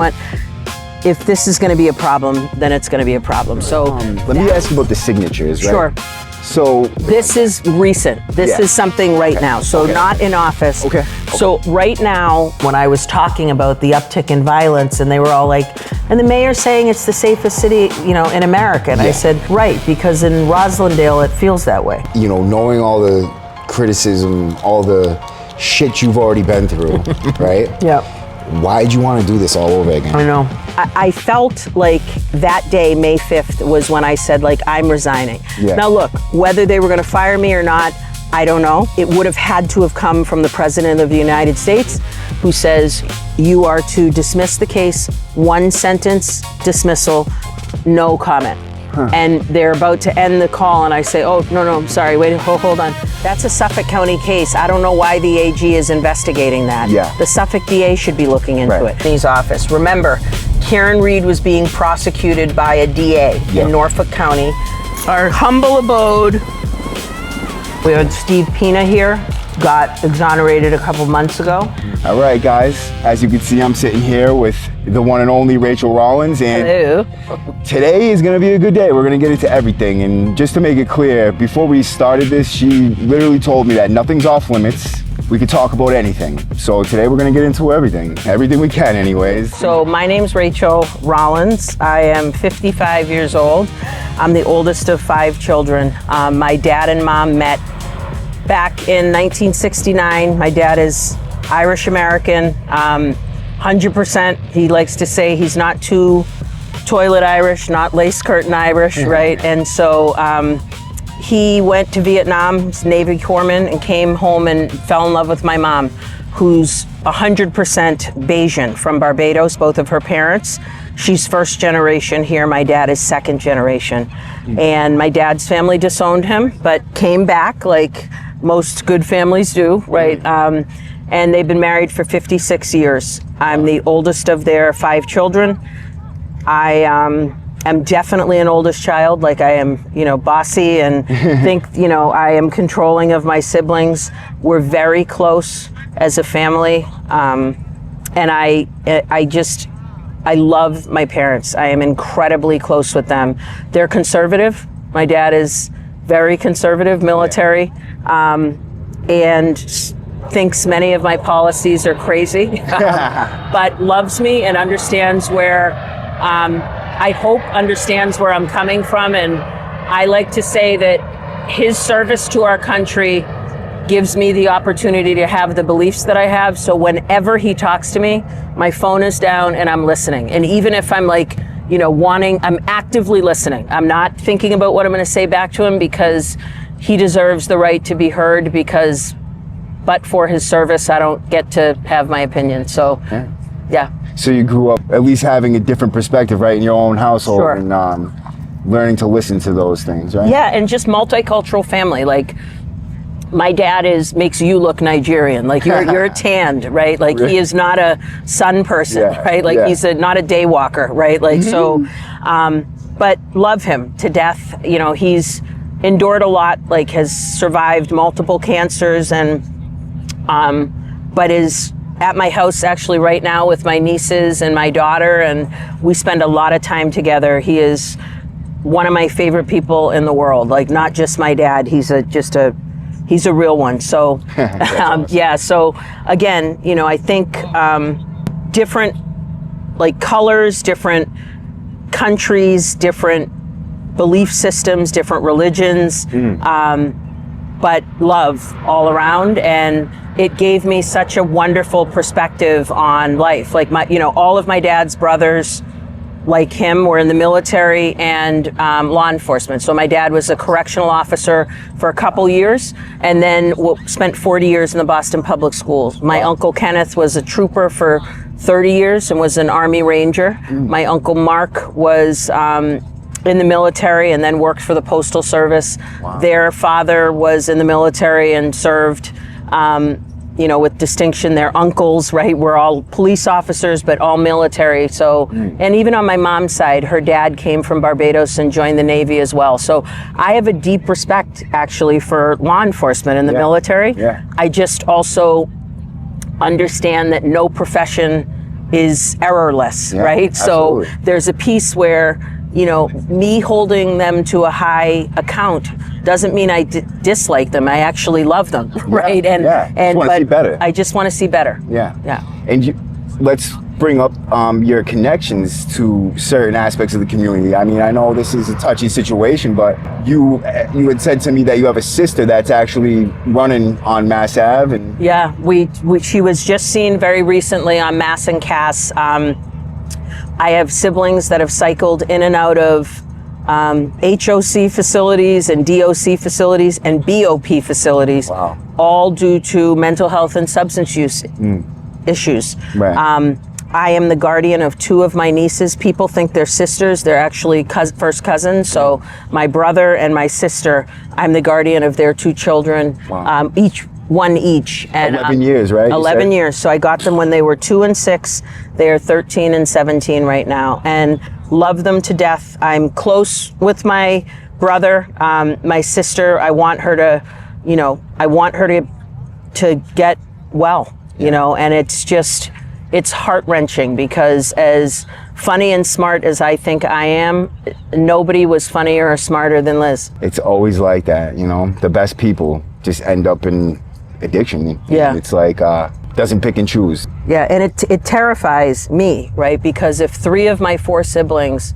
what? If this is going to be a problem, then it's going to be a problem. So let me ask you about the signatures, right? Sure. So this is recent. This is something right now. So not in office. Okay. So right now, when I was talking about the uptick in violence, and they were all like, and the mayor's saying it's the safest city, you know, in America. And I said, right, because in Roslindale, it feels that way. You know, knowing all the criticism, all the shit you've already been through, right? Yeah. Why'd you want to do this all over again? I know. I felt like that day, May 5th, was when I said, like, I'm resigning. Yeah. Now, look, whether they were going to fire me or not, I don't know. It would have had to have come from the President of the United States, who says, you are to dismiss the case, one sentence dismissal, no comment. And they're about to end the call, and I say, oh, no, I'm sorry, wait, hold on. That's a Suffolk County case. I don't know why the AG is investigating that. Yeah. The Suffolk DA should be looking into it. In his office. Remember, Karen Reed was being prosecuted by a DA in Norfolk County. Our humble abode. We had Steve Pina here, got exonerated a couple months ago. All right, guys, as you can see, I'm sitting here with the one and only Rachael Rollins, and today is gonna be a good day. We're gonna get into everything, and just to make it clear, before we started this, she literally told me that nothing's off limits. We could talk about anything. So today we're gonna get into everything we can anyways. So my name's Rachael Rollins. I am 55 years old. I'm the oldest of 5 children. My dad and mom met back in 1969. My dad is Irish American, 100%. He likes to say he's not too toilet Irish, not lace curtain Irish, right? And so he went to Vietnam, he's a Navy corpsman, and came home and fell in love with my mom, who's 100% Bayesian from Barbados, both of her parents. She's first generation here. My dad is second generation. And my dad's family disowned him, but came back like most good families do, right? And they've been married for 56 years. I'm the oldest of their 5 children. I am definitely an oldest child, like I am, you know, bossy and think, you know, I am controlling of my siblings. We're very close as a family. And I love my parents. I am incredibly close with them. They're conservative. My dad is very conservative, military, and thinks many of my policies are crazy, but loves me and understands where, I hope understands where I'm coming from. And I like to say that his service to our country gives me the opportunity to have the beliefs that I have. So whenever he talks to me, my phone is down and I'm listening. And even if I'm like, you know, I'm actively listening. I'm not thinking about what I'm going to say back to him, because he deserves the right to be heard, but for his service, I don't get to have my opinion. So, yeah. So you grew up at least having a different perspective, right, in your own household, and learning to listen to those things, right? Yeah, and just multicultural family. Like, my dad makes you look Nigerian. Like you're tanned, right? Like he is not a sun person, right? Like he's not a day walker, right? Like so, but love him to death. You know, he's endured a lot. Like has survived multiple cancers, and but is at my house actually right now with my nieces and my daughter, and we spend a lot of time together. He is one of my favorite people in the world. Like not just my dad. He's a real one. So, awesome. yeah. So again, you know, I think different like colors, different countries, different belief systems, different religions, but love all around. And it gave me such a wonderful perspective on life. Like all of my dad's brothers, like him, were in the military and law enforcement. So my dad was a correctional officer for a couple years, and then spent 40 years in the Boston Public Schools. My uncle Kenneth was a trooper for 30 years and was an Army Ranger. My uncle Mark was in the military and then worked for the Postal Service. Their father was in the military and served with distinction. Their uncles, right, were all police officers, but all military. So, and even on my mom's side, her dad came from Barbados and joined the Navy as well. So I have a deep respect actually for law enforcement in the military. I just also understand that no profession is errorless, Yeah, right? absolutely. So there's a piece where, you know, me holding them to a high account doesn't mean I dislike them. I actually love them, right? And just want to see better. I just want to see better. Yeah. Yeah. And let's bring up your connections to certain aspects of the community. I mean, I know this is a touchy situation, but you had said to me that you have a sister that's actually running on Mass Ave. And yeah, she was just seen very recently on Mass and Cass. I have siblings that have cycled in and out of HOC facilities and DOC facilities and BOP facilities, Wow. all due to mental health and substance use issues. Right. I am the guardian of two of my nieces. People think they're sisters. They're actually first cousins. So my brother and my sister, I'm the guardian of their two children, Wow. each. And 11 years, right? 11 years. So I got them when they were 2 and 6. They are 13 and 17 right now, and love them to death. I'm close with my brother. My sister, I want her to, you know, to get well, you know, and it's heart-wrenching because as funny and smart as I think I am, nobody was funnier or smarter than Liz. It's always like that, you know. The best people just end up in addiction. Yeah. It's like doesn't pick and choose. Yeah, and it terrifies me, right? Because if 3 of my 4 siblings,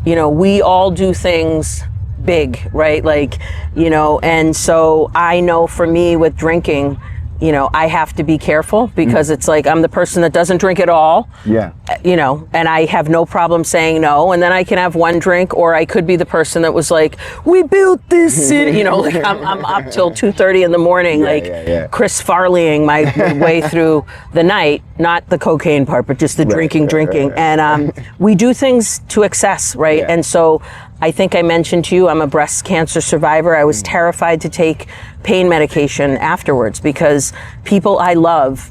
you know, we all do things big, right? Like, you know, and so I know for me with drinking, you know, I have to be careful because it's like I'm the person that doesn't drink at all. Yeah. You know, and I have no problem saying no, and then I can have one drink, or I could be the person that was like, we built this city, you know, like I'm up till 2:30 in the morning, Chris Farleying my way through the night, not the cocaine part, but just the drinking. And we do things to excess, right? Yeah. And so I think I mentioned to you, I'm a breast cancer survivor. I was terrified to take pain medication afterwards because people I love,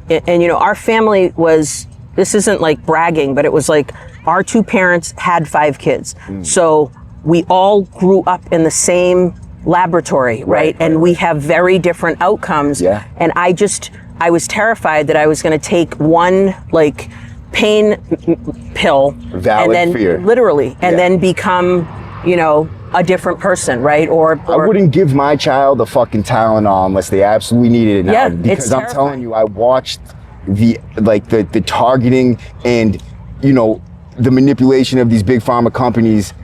and you know, our family was, this isn't like bragging, but it was like our 2 parents had 5 kids. So we all grew up in the same laboratory, right? And we have very different outcomes. Yeah. And I was terrified that I was going to take one like pain pill Valid and then fear. literally, and then become, you know, a different person, right? Or I wouldn't give my child a fucking Tylenol unless they absolutely needed it now. Yeah, because it's I'm telling you, I watched the targeting and, you know, the manipulation of these big pharma companies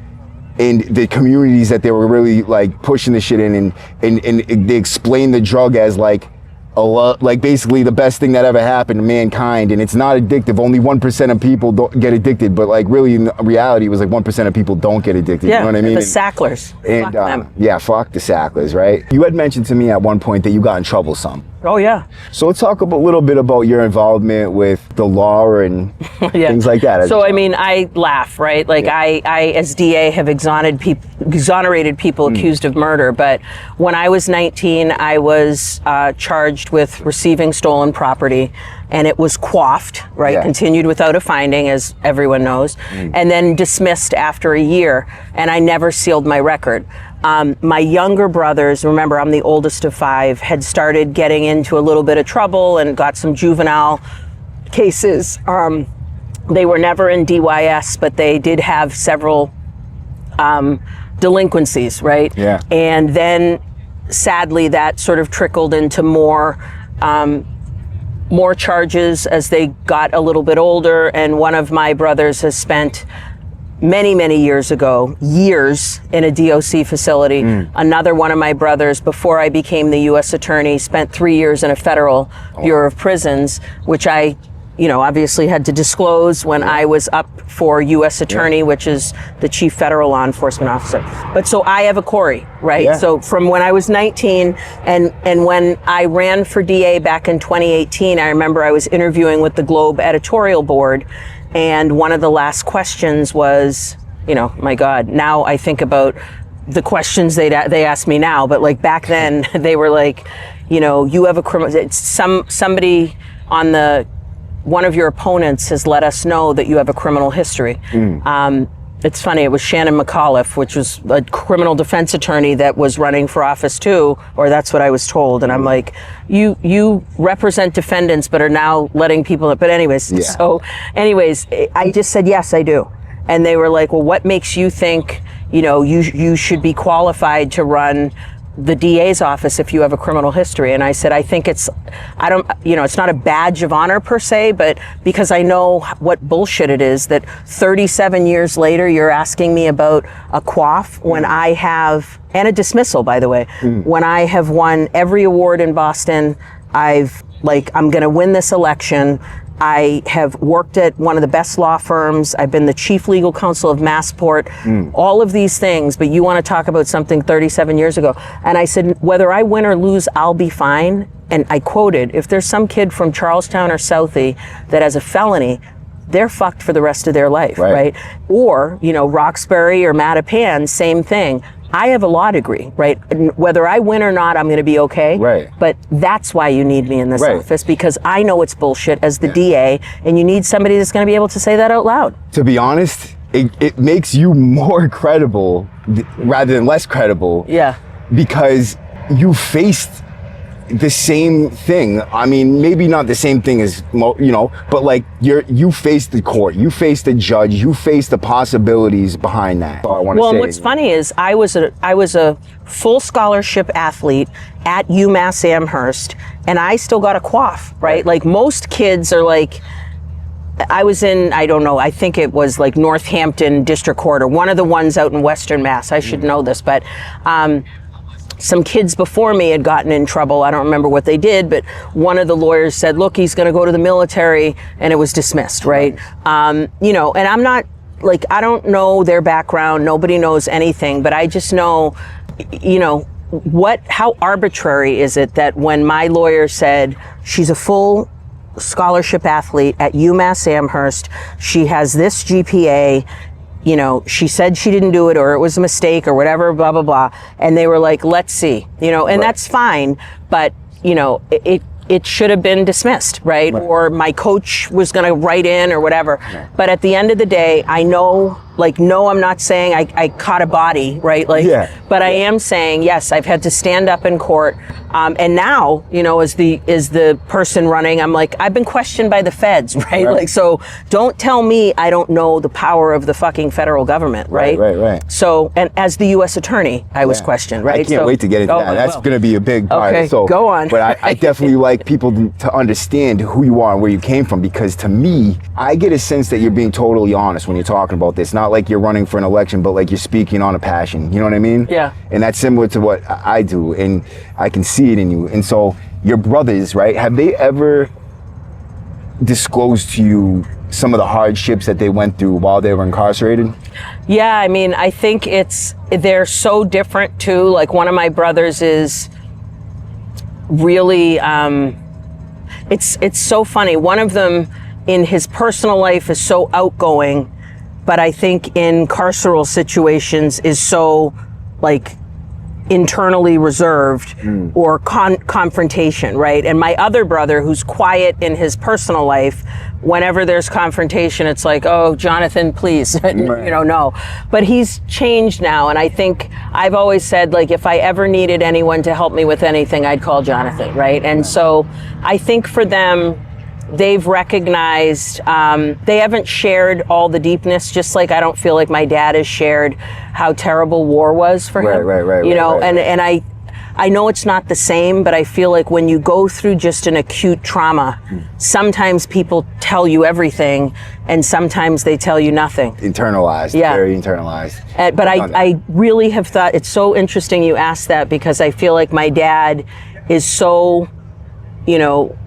and the communities that they were really like pushing the shit in, and they explain the drug as like like basically the best thing that ever happened to mankind, and it's not addictive. Only 1% of people don't get addicted, but like really in reality it was like 1% of people don't get addicted. Yeah, you know what I mean? the Sacklers. And Fuck them. yeah, fuck the Sacklers, right? You had mentioned to me at one point that you got in trouble some. Oh yeah. So let's talk a little bit about your involvement with the law and things like that. So I mean, I laugh, right? Like I as DA have exonerated people accused of murder, but when I was 19, I was charged with receiving stolen property, and it was quaffed, right? Yeah. Continued without a finding, as everyone knows, and then dismissed after a year, and I never sealed my record. My younger brothers, remember I'm the oldest of 5, had started getting into a little bit of trouble and got some juvenile cases. They were never in DYS, but they did have several delinquencies, right? Yeah. And then sadly that sort of trickled into more charges as they got a little bit older, and one of my brothers has spent many years ago, years in a DOC facility. Another one of my brothers, before I became the U.S. Attorney, spent 3 years in a federal Bureau of Prisons, which I, you know, obviously had to disclose when I was up for U.S. Attorney, which is the chief federal law enforcement officer. But so I have a Corey, right? Yeah. So from when I was 19 and when I ran for DA back in 2018, I remember I was interviewing with the Globe editorial board, and one of the last questions was, you know, my God, now I think about the questions they ask me now, but like back then they were like, you know, you have a criminal, somebody on one of your opponents has let us know that you have a criminal history. And It's funny, it was Shannon McAuliffe, which was a criminal defense attorney that was running for office too, or that's what I was told. And I'm like, you represent defendants, but are now letting people, but anyways, I just said, yes, I do. And they were like, well, what makes you think, you should be qualified to run the DA's office if you have a criminal history? And I said, I think it's not a badge of honor per se, but because I know what bullshit it is that 37 years later, you're asking me about a quaff when I have, and a dismissal, by the way, when I have won every award in Boston. I'm going to win this election. I have worked at one of the best law firms. I've been the chief legal counsel of Massport, all of these things, but you want to talk about something 37 years ago. And I said, whether I win or lose, I'll be fine. And I quoted, if there's some kid from Charlestown or Southie that has a felony, they're fucked for the rest of their life, right? Or, Roxbury or Mattapan, same thing. I have a law degree, right? And whether I win or not, I'm going to be okay. Right. But that's why you need me in this office, because I know it's bullshit as the DA, and you need somebody that's going to be able to say that out loud. To be honest, it makes you more credible rather than less credible. Yeah. Because you faced the same thing. I mean, maybe not the same thing as, but like you faced the court, you faced the judge, you faced the possibilities behind that. And what's funny is I was a full scholarship athlete at UMass Amherst, and I still got a quaff, right? Like most kids are like, I was in, I don't know, I think it was like Northampton District Court or one of the ones out in Western Mass. I should know this, but some kids before me had gotten in trouble. I don't remember what they did, but one of the lawyers said, look, he's going to go to the military, and it was dismissed, right? And I'm not, like, I don't know their background. Nobody knows anything, but I just know, how arbitrary is it that when my lawyer said she's a full scholarship athlete at UMass Amherst, she has this GPA, she said she didn't do it or it was a mistake or whatever, blah, blah, blah. And they were like, let's see, and that's fine. But, it should have been dismissed, right? Or my coach was going to write in or whatever. But at the end of the day, I know, no, I'm not saying I caught a body, right? But I am saying, yes, I've had to stand up in court. And now, as the person running, I'm like, I've been questioned by the feds, right? So don't tell me I don't know the power of the fucking federal government, right? Right. So, and as the U.S. attorney, I was questioned, right? I can't wait to get into that. That's going to be a big part. Okay, so go on. But I definitely like people to understand who you are and where you came from, because to me, I get a sense that you're being totally honest when you're talking about this. Not like you're running for an election, but like you're speaking on a passion. You know what I mean? Yeah. And that's similar to what I do, and I can see it in you. And so your brothers, right? Have they ever disclosed to you some of the hardships that they went through while they were incarcerated? Yeah, I mean, I think they're so different too. Like one of my brothers is really, it's so funny. One of them in his personal life is so outgoing, but I think in carceral situations is so internally reserved or confrontation, right? And my other brother, who's quiet in his personal life, whenever there's confrontation, it's like, oh, Jonathan, please, no. But he's changed now, and I think I've always said, if I ever needed anyone to help me with anything, I'd call Jonathan, right? And so I think for them, they've recognized, they haven't shared all the deepness, just like I don't feel like my dad has shared how terrible war was for him. Right. And I know it's not the same, but I feel like when you go through just an acute trauma, sometimes people tell you everything and sometimes they tell you nothing. Internalized, very internalized. But I really have thought, it's so interesting you asked that, because I feel like my dad is so,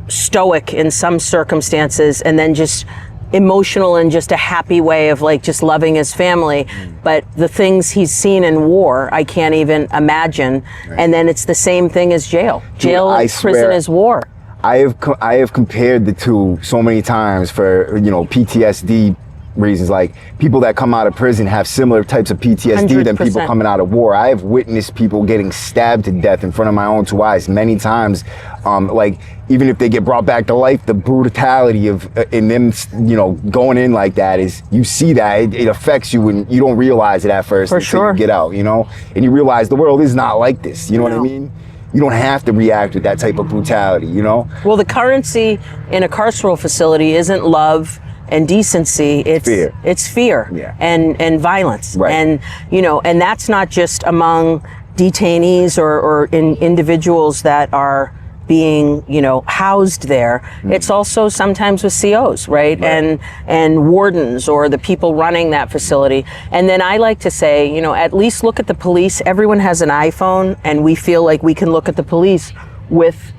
stoic in some circumstances, and then just emotional in just a happy way of just loving his family. But the things he's seen in war, I can't even imagine. And then it's the same thing as jail. Jail and prison is war. I have compared the two so many times for, PTSD, reasons. Like people that come out of prison have similar types of PTSD than people 100%. coming out of war. I have witnessed people getting stabbed to death in front of my own two eyes many times. Like even if they get brought back to life, the brutality of in them, you know, going in like that is, you see that it affects you and you don't realize it at first until you get out, you know, and you realize the world is not like this. You know what I mean? You don't have to react with that type of brutality, you know? Well, the currency in a carceral facility isn't love and decency, it's fear and violence. Right. And, you know, and that's not just among detainees or individuals that are being, you know, housed there. It's also sometimes with COs, right? And wardens or the people running that facility. And then I like to say, you know, at least look at the police. Everyone has an iPhone, and we feel like we can look at the police with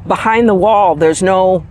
behind the wall. There's no,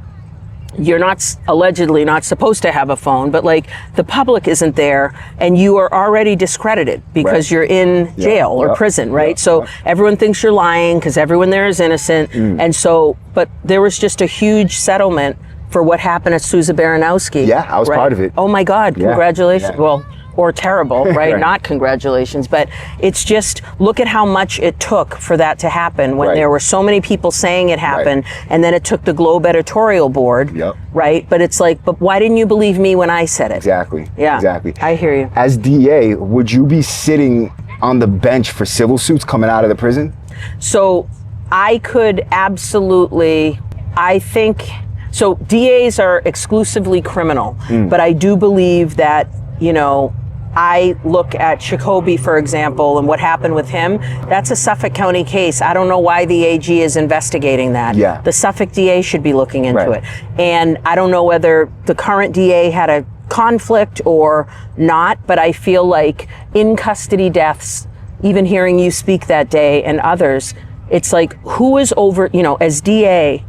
you're not allegedly not supposed to have a phone, but like the public isn't there and you are already discredited because you're in jail or prison, right? So everyone thinks you're lying because everyone there is innocent. And so, but there was just a huge settlement for what happened at Sousa Baranowski. Yeah, I was part of it. Oh my God, congratulations. Yeah. Well, or terrible, right? Not congratulations, but it's just, look at how much it took for that to happen when there were so many people saying it happened, and then it took the Globe editorial board, right? But it's like, but why didn't you believe me when I said it? Exactly. Yeah, exactly. I hear you. As DA, would you be sitting on the bench for civil suits coming out of the prison? So I could absolutely, I think, so DAs are exclusively criminal, but I do believe that, you know, I look at Jacoby, for example, and what happened with him. That's a Suffolk County case. I don't know why the AG is investigating that. Yeah. The Suffolk DA should be looking into it. And I don't know whether the current DA had a conflict or not, but I feel like in custody deaths, even hearing you speak that day and others, it's like, who is over, you know, as DA,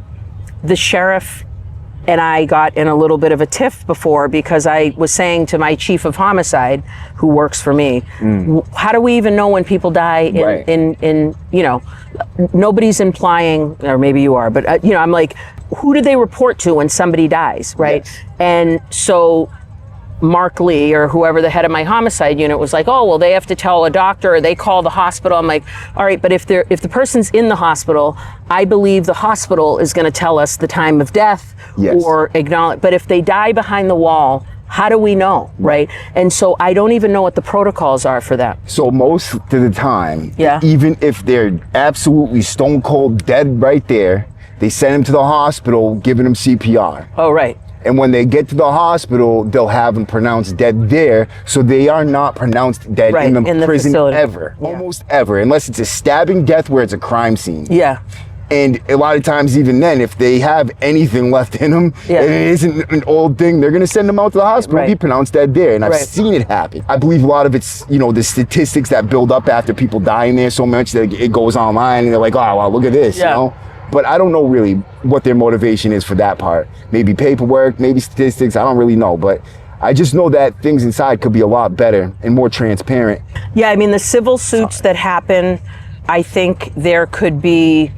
the sheriff and I got in a little bit of a tiff before because I was saying to my chief of homicide, who works for me, how do we even know when people die in you know, nobody's implying, or maybe you are, but you know, I'm like, who do they report to when somebody dies, right? And so Mark Lee or whoever the head of my homicide unit was like, oh, well, they have to tell a doctor or they call the hospital. I'm like, all right, but if the person's in the hospital, I believe the hospital is going to tell us the time of death or acknowledge. But if they die behind the wall, how do we know, right? And so I don't even know what the protocols are for that. So most of the time, even if they're absolutely stone cold dead right there, they send them to the hospital, giving them CPR. Oh, right. And when they get to the hospital, they'll have them pronounced dead there. So they are not pronounced dead in the prison facility. ever, almost ever, unless it's a stabbing death where it's a crime scene. Yeah. And a lot of times, even then, if they have anything left in them, and it isn't an old thing, they're going to send them out to the hospital and be pronounced dead there. And I've seen it happen. I believe a lot of it's, you know, the statistics that build up after people dying there so much that it goes online and they're like, oh, wow, look at this, you know? But I don't know really what their motivation is for that part. Maybe paperwork, maybe statistics, I don't really know. But I just know that things inside could be a lot better and more transparent. Yeah, I mean, the civil suits that happen, I think there could be,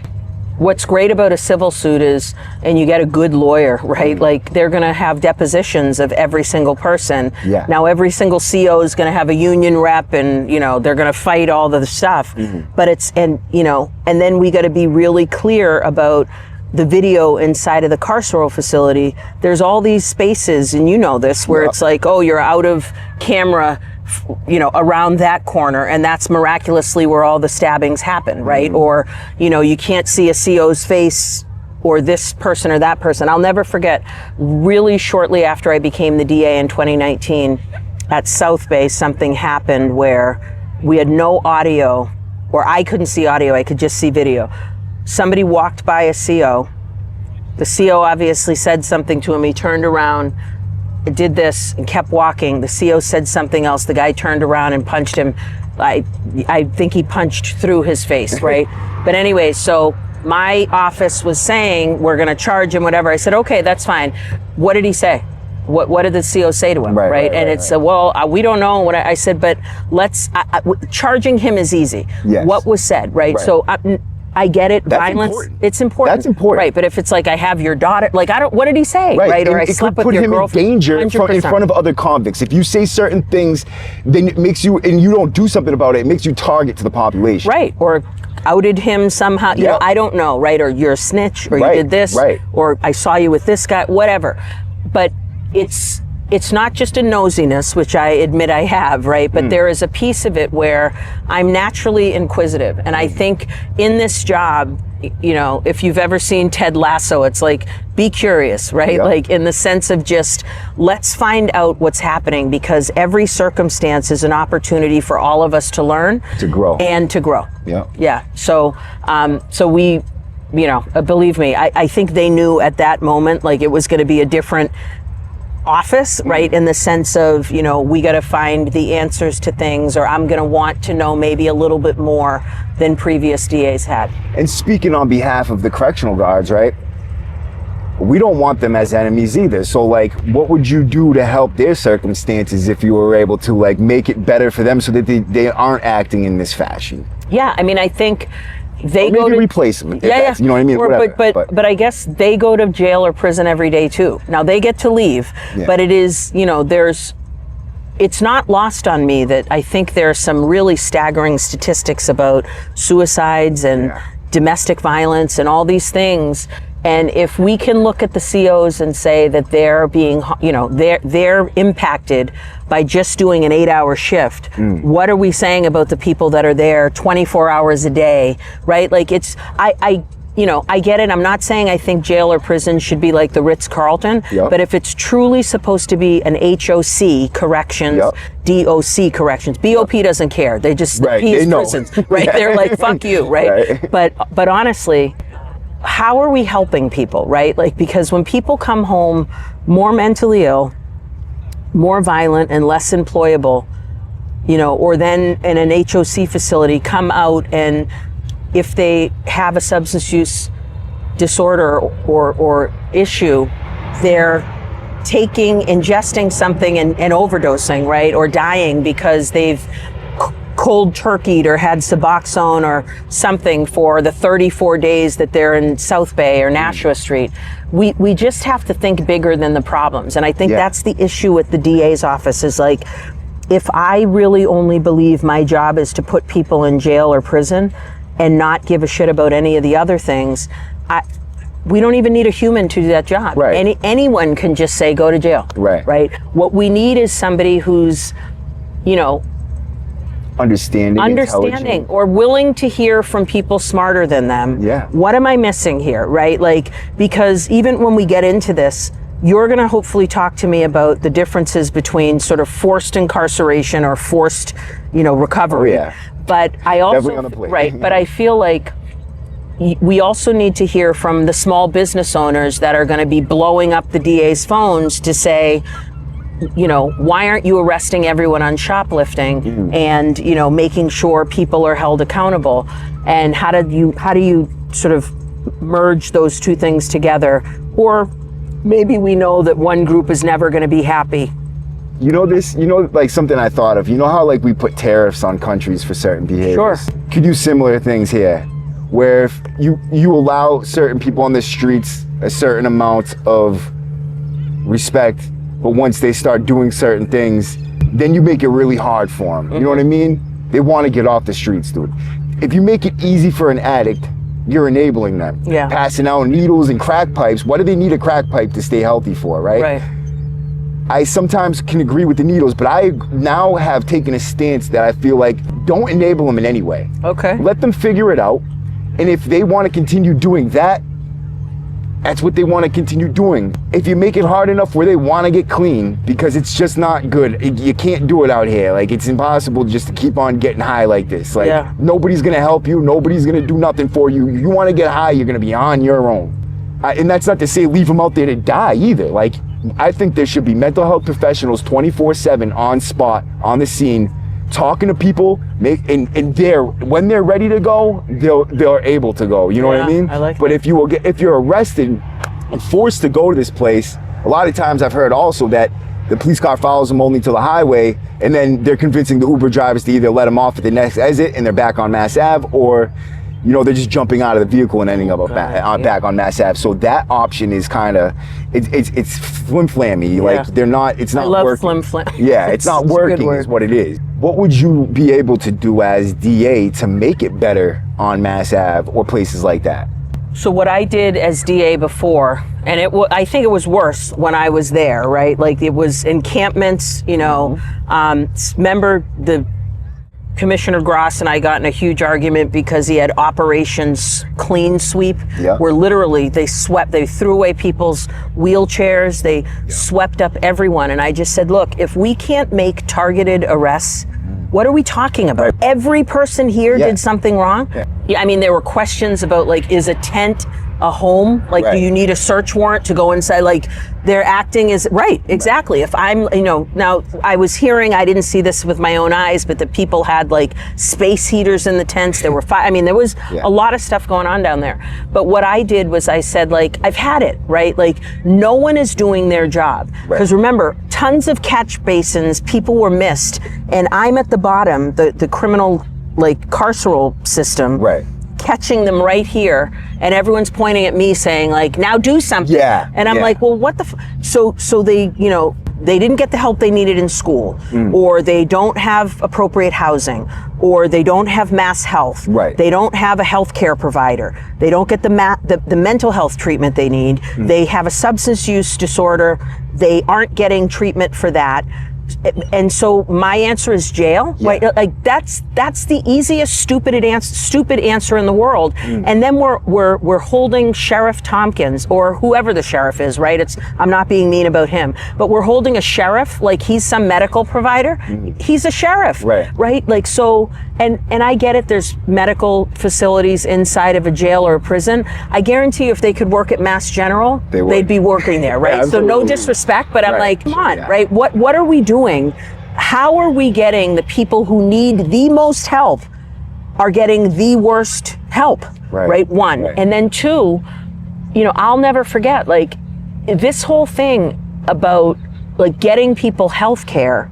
what's great about a civil suit is, and you get a good lawyer, right? Like they're gonna have depositions of every single person. Now every single CO is gonna have a union rep and, you know, they're gonna fight all the stuff. But it's, and, you know, and then we gotta be really clear about the video inside of the carceral facility. There's all these spaces, and you know this, where it's like, oh, you're out of camera, you know, around that corner, and that's miraculously where all the stabbings happen, right? Or, you know, you can't see a CO's face or this person or that person. I'll never forget, really shortly after I became the DA in 2019 at South Bay, something happened where we had no audio, or I couldn't see audio, I could just see video. Somebody walked by a CO. The CO obviously said something to him. He turned around, did this, and kept walking. The CO said something else. The guy turned around and punched him. I think he punched through his face, right? But anyway, so my office was saying, we're gonna charge him, whatever. I said, okay, that's fine. What did he say? What did the CO say to him, right? And it's, well, we don't know. What I said, but let's, charging him is easy. What was said, right? So I get it. That's Violence, important. it's important. That's important. Right, but if it's like, I have your daughter, like, I don't, what did he say? Right, or I slept with your girlfriend. It could put him in danger in front of other convicts. If you say certain things, then it makes you, and you don't do something about it, it makes you target to the population. Right, or outed him somehow, you know, I don't know, right, or you're a snitch, or you did this, or I saw you with this guy, whatever. But it's not just a nosiness, which I admit I have, right? But there is a piece of it where I'm naturally inquisitive. And I think in this job, you know, if you've ever seen Ted Lasso, it's like, be curious, right? Like in the sense of just, let's find out what's happening, because every circumstance is an opportunity for all of us to learn. To grow. And to grow. Yeah. So, so we, you know, believe me, I think they knew at that moment, like, it was going to be a different office, right, in the sense of, you know, we got to find the answers to things, or I'm going to want to know maybe a little bit more than previous DAs had. And speaking on behalf of the correctional guards, right, we don't want them as enemies either. So, like, what would you do to help their circumstances if you were able to, like, make it better for them so that they aren't acting in this fashion? Yeah, I mean, I think they go to replace them. Yeah. You know what I mean? Or, but I guess they go to jail or prison every day too. Now they get to leave, but it is, you know, it's not lost on me that I think there are some really staggering statistics about suicides and domestic violence and all these things. And if we can look at the COs and say that they're being, you know, they're impacted by just doing an 8-hour shift, what are we saying about the people that are there 24 hours a day, right? Like, it's, you know, I get it. I'm not saying I think jail or prison should be like the Ritz-Carlton, but if it's truly supposed to be an HOC corrections, DOC corrections, BOP doesn't care. They just, he's prisons, right? They're like, fuck you, right? But honestly, how are we helping people, right? Like, because when people come home more mentally ill, more violent and less employable, you know, or then in an HOC facility come out, and if they have a substance use disorder or issue, they're ingesting something and overdosing, right? Or dying because they've cold turkeyed or had Suboxone or something for the 34 days that they're in South Bay or Nashua Street. We just have to think bigger than the problems. And I think that's the issue with the DA's office, is like, if I really only believe my job is to put people in jail or prison and not give a shit about any of the other things, we don't even need a human to do that job. Anyone can just say, go to jail. Right? What we need is somebody who's, you know, understanding or willing to hear from people smarter than them. What am I missing here, right? Like, because even when we get into this, you're going to hopefully talk to me about the differences between sort of forced incarceration or forced, you know, recovery. But I also, but I feel like we also need to hear from the small business owners that are going to be blowing up the DA's phones to say, you know, why aren't you arresting everyone on shoplifting and, you know, making sure people are held accountable? And how do you sort of merge those two things together? Or maybe we know that one group is never going to be happy. You know, like something I thought of, you know how like we put tariffs on countries for certain behaviors? Could do similar things here, where if you allow certain people on the streets a certain amount of respect, but once they start doing certain things, then you make it really hard for them. You know what I mean? They want to get off the streets, dude. If you make it easy for an addict, you're enabling them. Passing out needles and crack pipes. What do they need a crack pipe to stay healthy for, right? I sometimes can agree with the needles, but I now have taken a stance that I feel like, don't enable them in any way. Let them figure it out. And if they want to continue doing that, that's what they want to continue doing. If you make it hard enough where they want to get clean, because it's just not good. You can't do it out here. Like, it's impossible just to keep on getting high like this. Like, nobody's going to help you. Nobody's going to do nothing for you. You want to get high, you're going to be on your own. And that's not to say leave them out there to die either. Like, I think there should be mental health professionals 24/7 on spot, on the scene, talking to people, and when they're ready to go, they're able to go. You know what I mean? I like that. But if you're arrested and forced to go to this place, a lot of times I've heard also that the police car follows them only to the highway, and then they're convincing the Uber drivers to either let them off at the next exit and they're back on Mass Ave, or you know, they're just jumping out of the vehicle and ending up back on Mass Ave. So that option is kind of, it's flim-flammy. Like it's not I love working. flim-flam. Yeah, it's not working is what it is. What would you be able to do as DA to make it better on Mass Ave or places like that? So what I did as DA before, and I think it was worse when I was there, right? Like it was encampments, you know, remember the Commissioner Gross and I got in a huge argument because he had Operations Clean Sweep, where literally they threw away people's wheelchairs, they swept up everyone. And I just said, look, if we can't make targeted arrests, what are we talking about? Every person here did something wrong. I mean, there were questions about like, is a tent a home? Like, do you need a search warrant to go inside? Like, they're acting as, exactly. If I'm, you know, now I was hearing, I didn't see this with my own eyes, but the people had like space heaters in the tents. There were I mean, there was a lot of stuff going on down there. But what I did was I said, like, I've had it, right? Like, no one is doing their job. Because remember, tons of catch basins, people were missed. And I'm at the bottom, the criminal, like, carceral system. Catching them right here, and everyone's pointing at me saying like, now do something. And I'm like, well, what the so they, you know, they didn't get the help they needed in school, or they don't have appropriate housing, or they don't have mass health. They don't have a health care provider. They don't get the mental health treatment they need. They have a substance use disorder. They aren't getting treatment for that. And so my answer is jail, right? Like that's the easiest stupid answer in the world. And then we're holding Sheriff Tompkins or whoever the sheriff is, right? I'm not being mean about him, but we're holding a sheriff like he's some medical provider. He's a sheriff, right? Like so, and I get it. There's medical facilities inside of a jail or a prison. I guarantee you, if they could work at Mass General, they'd be working there, right? So no disrespect, but I'm like, come on, right? What are we doing? How are we getting the people who need the most help are getting the worst help, right? One. And then two, you know, I'll never forget, like, this whole thing about, like, getting people health care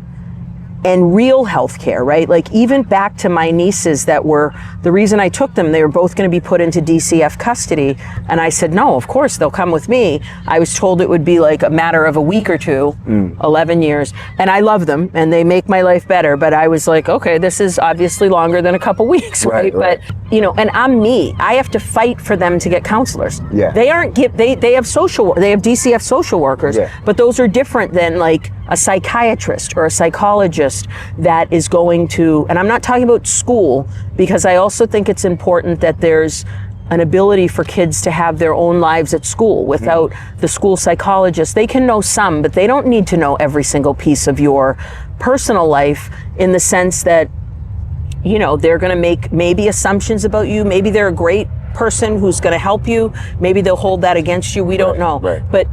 and real health care, right? Like, even back to my nieces that were, the reason I took them, they were both going to be put into DCF custody. And I said, no, of course, they'll come with me. I was told it would be like a matter of a week or two, 11 years. And I love them and they make my life better. But I was like, okay, this is obviously longer than a couple weeks, right? But, you know, and I'm me. I have to fight for them to get counselors. They aren't, they have DCF social workers, but those are different than like a psychiatrist or a psychologist that is going to, and I'm not talking about school, because I also think it's important that there's an ability for kids to have their own lives at school without the school psychologist. They can know some, but they don't need to know every single piece of your personal life, in the sense that, you know, they're going to make maybe assumptions about you. Maybe they're a great person who's going to help you. Maybe they'll hold that against you. We don't know. But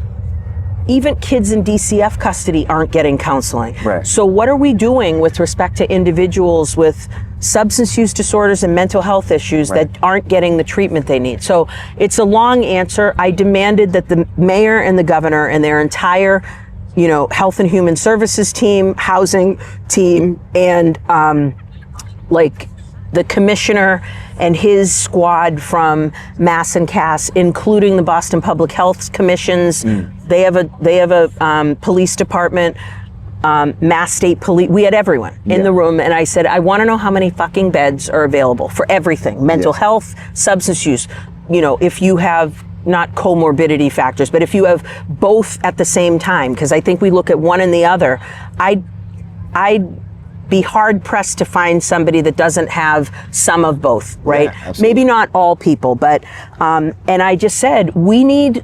even kids in DCF custody aren't getting counseling. So what are we doing with respect to individuals with substance use disorders and mental health issues that aren't getting the treatment they need? So it's a long answer. I demanded that the mayor and the governor and their entire, you know, Health and Human Services team, housing team, and like the commissioner and his squad from Mass and Cass, including the Boston Public Health Commissions. They have a police department, Mass State Police. We had everyone in the room, and I said, I want to know how many fucking beds are available for everything: mental health, substance use. You know, if you have not comorbidity factors, but if you have both at the same time, because I think we look at one and the other. I'd be hard pressed to find somebody that doesn't have some of both, right? Maybe not all people, but and I just said, we need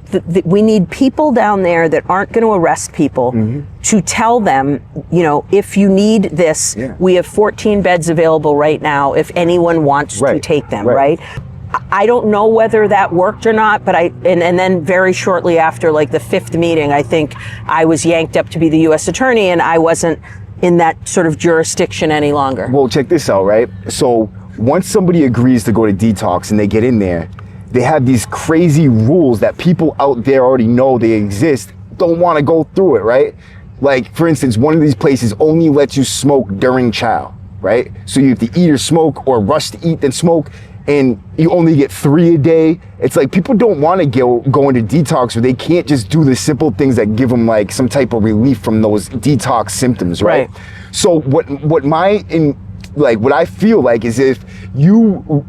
people down there that aren't going to arrest people to tell them, you know, if you need this, we have 14 beds available right now if anyone wants to take them, right? I don't know whether that worked or not, but and then very shortly after, like the 5th meeting, I think I was yanked up to be the U.S. attorney, and I wasn't in that sort of jurisdiction any longer. Well, check this out, right? So once somebody agrees to go to detox and they get in there, they have these crazy rules that people out there already know they exist, don't want to go through it, right? Like, for instance, one of these places only lets you smoke during chow, right? So you have to eat or smoke, or rush to eat then smoke. and you only get 3 a day. It's like people don't want to go into detox where they can't just do the simple things that give them like some type of relief from those detox symptoms, right? So what I feel like is if you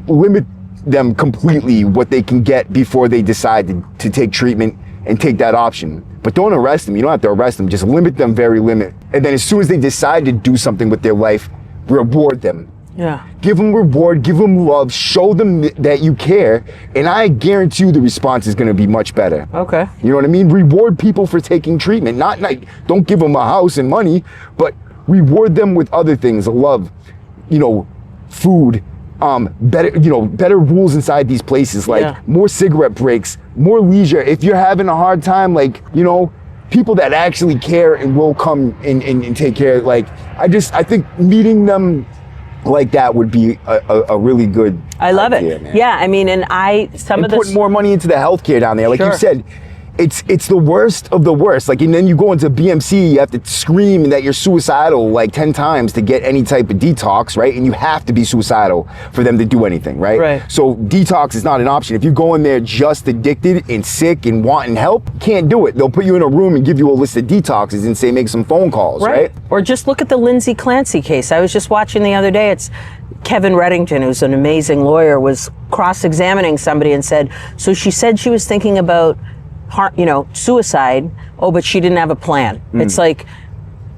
limit them completely what they can get before they decide to take treatment and take that option. But don't arrest them. You don't have to arrest them. Just limit them, limit. And then as soon as they decide to do something with their life, reward them. Yeah. Give them reward, give them love, show them that you care, and I guarantee you the response is going to be much better. Okay. You know what I mean? Reward people for taking treatment. Not like, don't give them a house and money, but reward them with other things, love, food, better rules inside these places, like more cigarette breaks, more leisure. If you're having a hard time, people that actually care and will come and take care. I think meeting them like that would be a really good I love idea, it. man. Yeah, I mean, and put more money into the healthcare down there. Like you said, it's the worst of the worst. And then you go into BMC, you have to scream that you're suicidal 10 times to get any type of detox, right? And you have to be suicidal for them to do anything, right? Right. So detox is not an option. If you go in there just addicted and sick and wanting help, can't do it. They'll put you in a room and give you a list of detoxes and say make some phone calls, right? Or just look at the Lindsay Clancy case. I was just watching the other day. It's Kevin Reddington, who's an amazing lawyer, was cross-examining somebody and said, so she said she was thinking about suicide. Oh, but she didn't have a plan. It's like,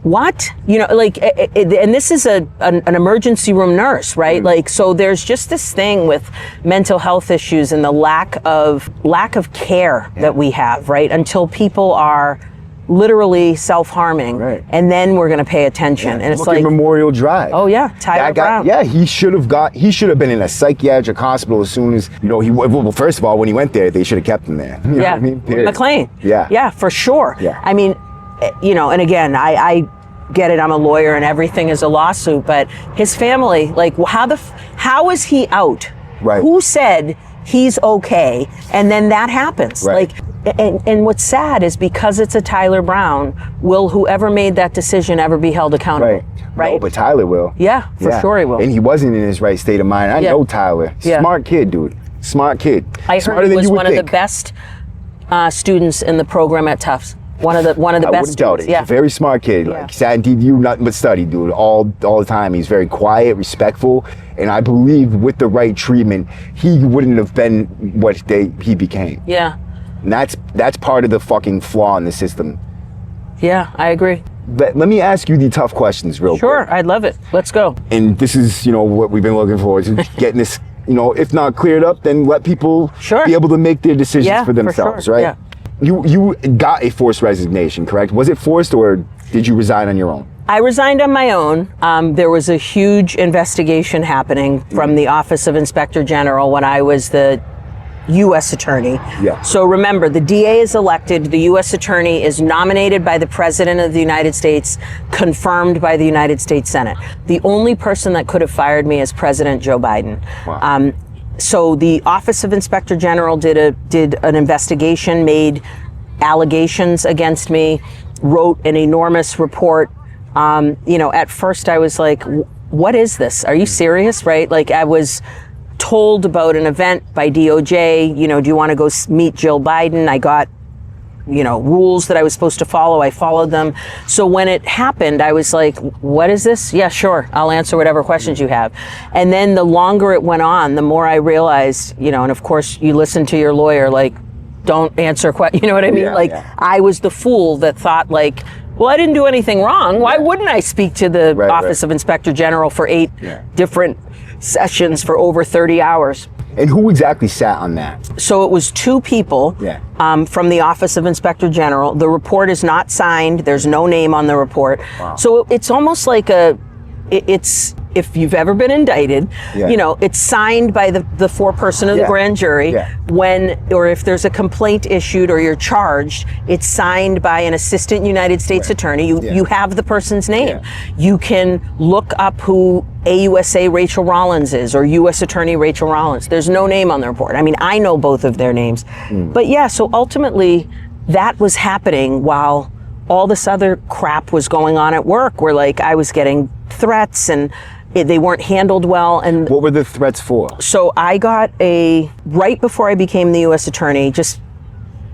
what? And this is an emergency room nurse, right? So there's just this thing with mental health issues and the lack of care that we have, right? Until people are literally self-harming, and then we're going to pay attention. And it's Look at Memorial Drive. Oh yeah, Tyler Brown. Yeah, he should have been in a psychiatric hospital as soon as well, first of all, when he went there, they should have kept him there. You know what I mean? McLean. Yeah, for sure. Yeah. I mean, and again, I get it. I'm a lawyer, and everything is a lawsuit. But his family, how is he out? Right. Who said he's okay? And then that happens. Right. And what's sad is because it's a Tyler Brown, will whoever made that decision ever be held accountable? Right. No, but Tyler will. Yeah, for sure he will. And he wasn't in his right state of mind. I know Tyler. Smart kid, dude. Smart kid. I heard he was one of the best students in the program at Tufts. One of the best I wouldn't doubt students. it. He's a very smart kid. Sat in DVU, nothing but study, dude. All the time. He's very quiet, respectful, and I believe with the right treatment, he wouldn't have been what he became. Yeah. And that's part of the fucking flaw in the system. Yeah, I agree. But let me ask you the tough questions real quick. Sure, I'd love it. Let's go. And this is, what we've been looking for, is getting this, if not cleared up, then let people be able to make their decisions for themselves, right? Yeah. You got a forced resignation, correct? Was it forced, or did you resign on your own? I resigned on my own. There was a huge investigation happening from the Office of Inspector General when I was the U.S. Attorney. Yeah. So remember, the DA is elected, the U.S. Attorney is nominated by the President of the United States, confirmed by the United States Senate. The only person that could have fired me is President Joe Biden. Wow. So the Office of Inspector General did an investigation, made allegations against me, wrote an enormous report. At first I was like, what is this? Are you serious? Right? I was told about an event by DOJ, do you want to go meet Jill Biden? I got, rules that I was supposed to follow. I followed them. So when it happened, I was like, what is this? Yeah, sure. I'll answer whatever questions you have. And then the longer it went on, the more I realized, and of course you listen to your lawyer, don't answer questions. You know what I mean? I was the fool that thought well, I didn't do anything wrong. Why wouldn't I speak to the Office of Inspector General for 8 different sessions for over 30 hours? And who exactly sat on that? So it was 2 people from the Office of Inspector General. The report is not signed. There's no name on the report. Wow. So it's almost like it's if you've ever been indicted, it's signed by the foreperson of the grand jury. Or if there's a complaint issued or you're charged, it's signed by an assistant United States attorney. You have the person's name. You can look up who AUSA Rachael Rollins is or U.S. Attorney Rachael Rollins. There's no name on the report. I mean, I know both of their names. But so ultimately that was happening while all this other crap was going on at work where I was getting threats and they weren't handled well. And what were the threats for? So I got right before I became the U.S. Attorney, just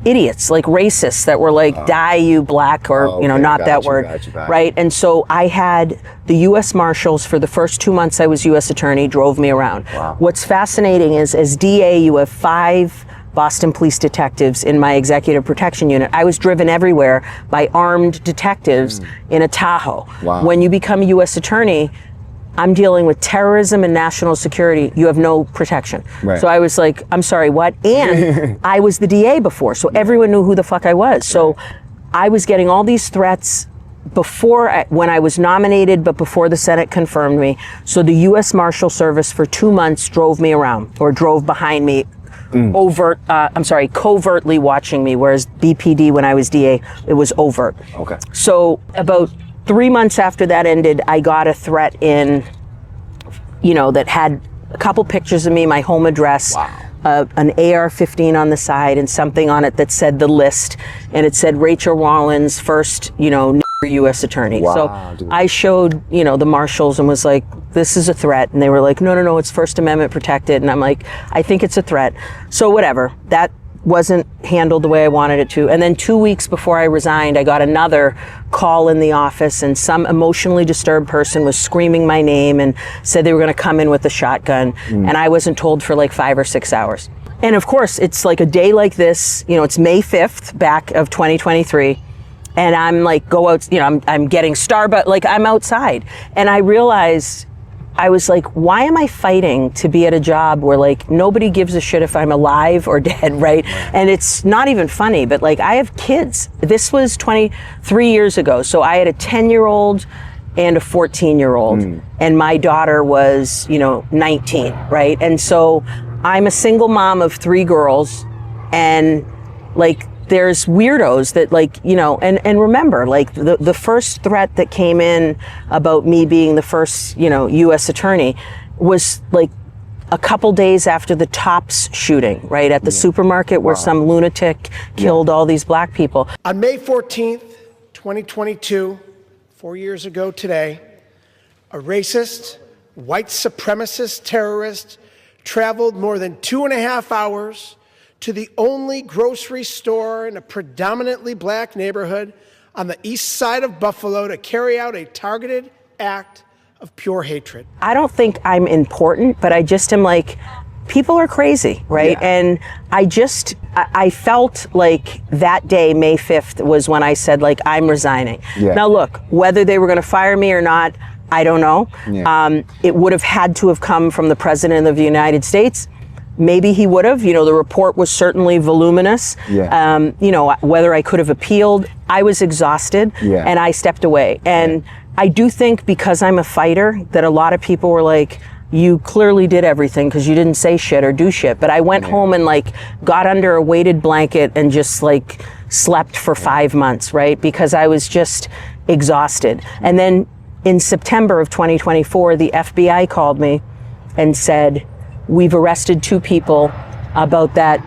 idiots, like racists that were like, die you black, or, not that word, right? And so I had the U.S. Marshals for the first 2 months I was U.S. Attorney drove me around. Wow. What's fascinating is, as DA, you have 5 Boston police detectives in my executive protection unit. I was driven everywhere by armed detectives in a Tahoe. Wow. When you become a U.S. Attorney, I'm dealing with terrorism and national security. You have no protection. Right. So I was like, I'm sorry, what? And I was the DA before, so everyone knew who the fuck I was. So I was getting all these threats when I was nominated, but before the Senate confirmed me. So the U.S. Marshal Service for 2 months drove me around, or drove behind me, covertly watching me, whereas BPD, when I was DA, it was overt. Okay. So about 3 months after that ended, I got a threat in, that had a couple pictures of me, my home address, an AR-15 on the side, and something on it that said the list, and it said Rachael Rollins, first, U.S. Attorney. Wow, so dude. I showed, the marshals and was like, this is a threat. And they were like, no, it's First Amendment protected. And I'm like, I think it's a threat. So whatever, that wasn't handled the way I wanted it to. And then 2 weeks before I resigned, I got another call in the office, and some emotionally disturbed person was screaming my name and said they were going to come in with a shotgun. And I wasn't told for like 5 or 6 hours. And of course, it's like a day like this, it's May 5th back of 2023. And I'm like, go out, I'm getting Starbucks, like I'm outside. And I realized, I was like, why am I fighting to be at a job where like nobody gives a shit if I'm alive or dead, right? And it's not even funny, but like I have kids. This was 23 years ago. So I had a 10-year-old and a 14-year-old. And my daughter was, 19, right? And so I'm a single mom of 3 girls, and like, there's weirdos that like, and remember, like the first threat that came in about me being the first, U.S. Attorney was like a couple days after the Tops shooting, right, at the supermarket where some lunatic killed all these black people. On May 14th, 2022, 4 years ago today, a racist, white supremacist terrorist traveled more than 2.5 hours to the only grocery store in a predominantly black neighborhood on the east side of Buffalo to carry out a targeted act of pure hatred. I don't think I'm important, but I just am like, people are crazy, right? Yeah. And I felt like that day, May 5th, was when I said, like, I'm resigning. Yeah. Now look, whether they were gonna fire me or not, I don't know. Yeah. It would have had to have come from the President of the United States. Maybe he would have, the report was certainly voluminous. Yeah. Whether I could have appealed, I was exhausted, and I stepped away. And I do think, because I'm a fighter, that a lot of people were like, you clearly did everything because you didn't say shit or do shit. But I went home and like got under a weighted blanket and just like slept for 5 months, right? Because I was just exhausted. And then in September of 2024, the FBI called me and said, we've arrested 2 people about that,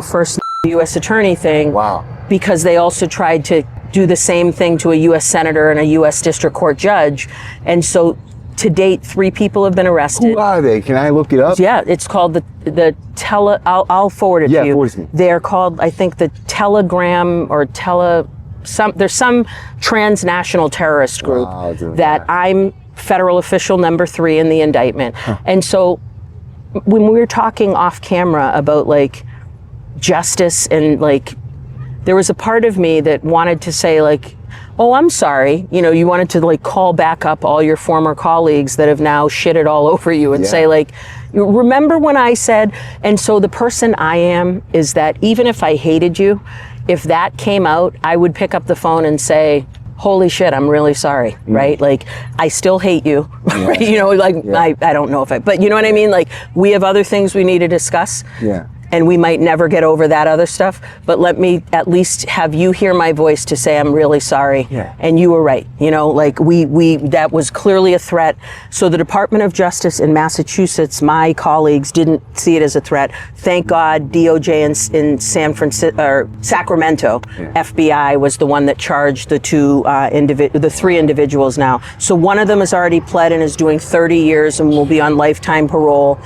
first U.S. Attorney thing. Wow. Because they also tried to do the same thing to a U.S. Senator and a U.S. District Court judge. And so to date, 3 people have been arrested. Who are they? Can I look it up? Yeah, it's called I'll forward it to you. Forward it to me. They're called, I think, the Telegram or there's some transnational terrorist group that I'm federal official number 3 in the indictment. And so when we were talking off camera about like justice, and like there was a part of me that wanted to say like, oh, I'm sorry, you wanted to like call back up all your former colleagues that have now shitted all over you and say like, remember when I said. And so the person I am is that even if I hated you, if that came out, I would pick up the phone and say, holy shit, I'm really sorry, right? Like, I still hate you, right? I don't know but you know what I mean? Like, we have other things we need to discuss. Yeah. and we might never get over that other stuff, but let me at least have you hear my voice to say I'm really sorry. Yeah. And you were right. You know, like we that was clearly a threat. So the Department of Justice in Massachusetts, my colleagues didn't see it as a threat. Thank God DOJ in San Francisco or Sacramento, FBI was the one that charged the the three individuals now. So one of them has already pled and is doing 30 years and will be on lifetime parole.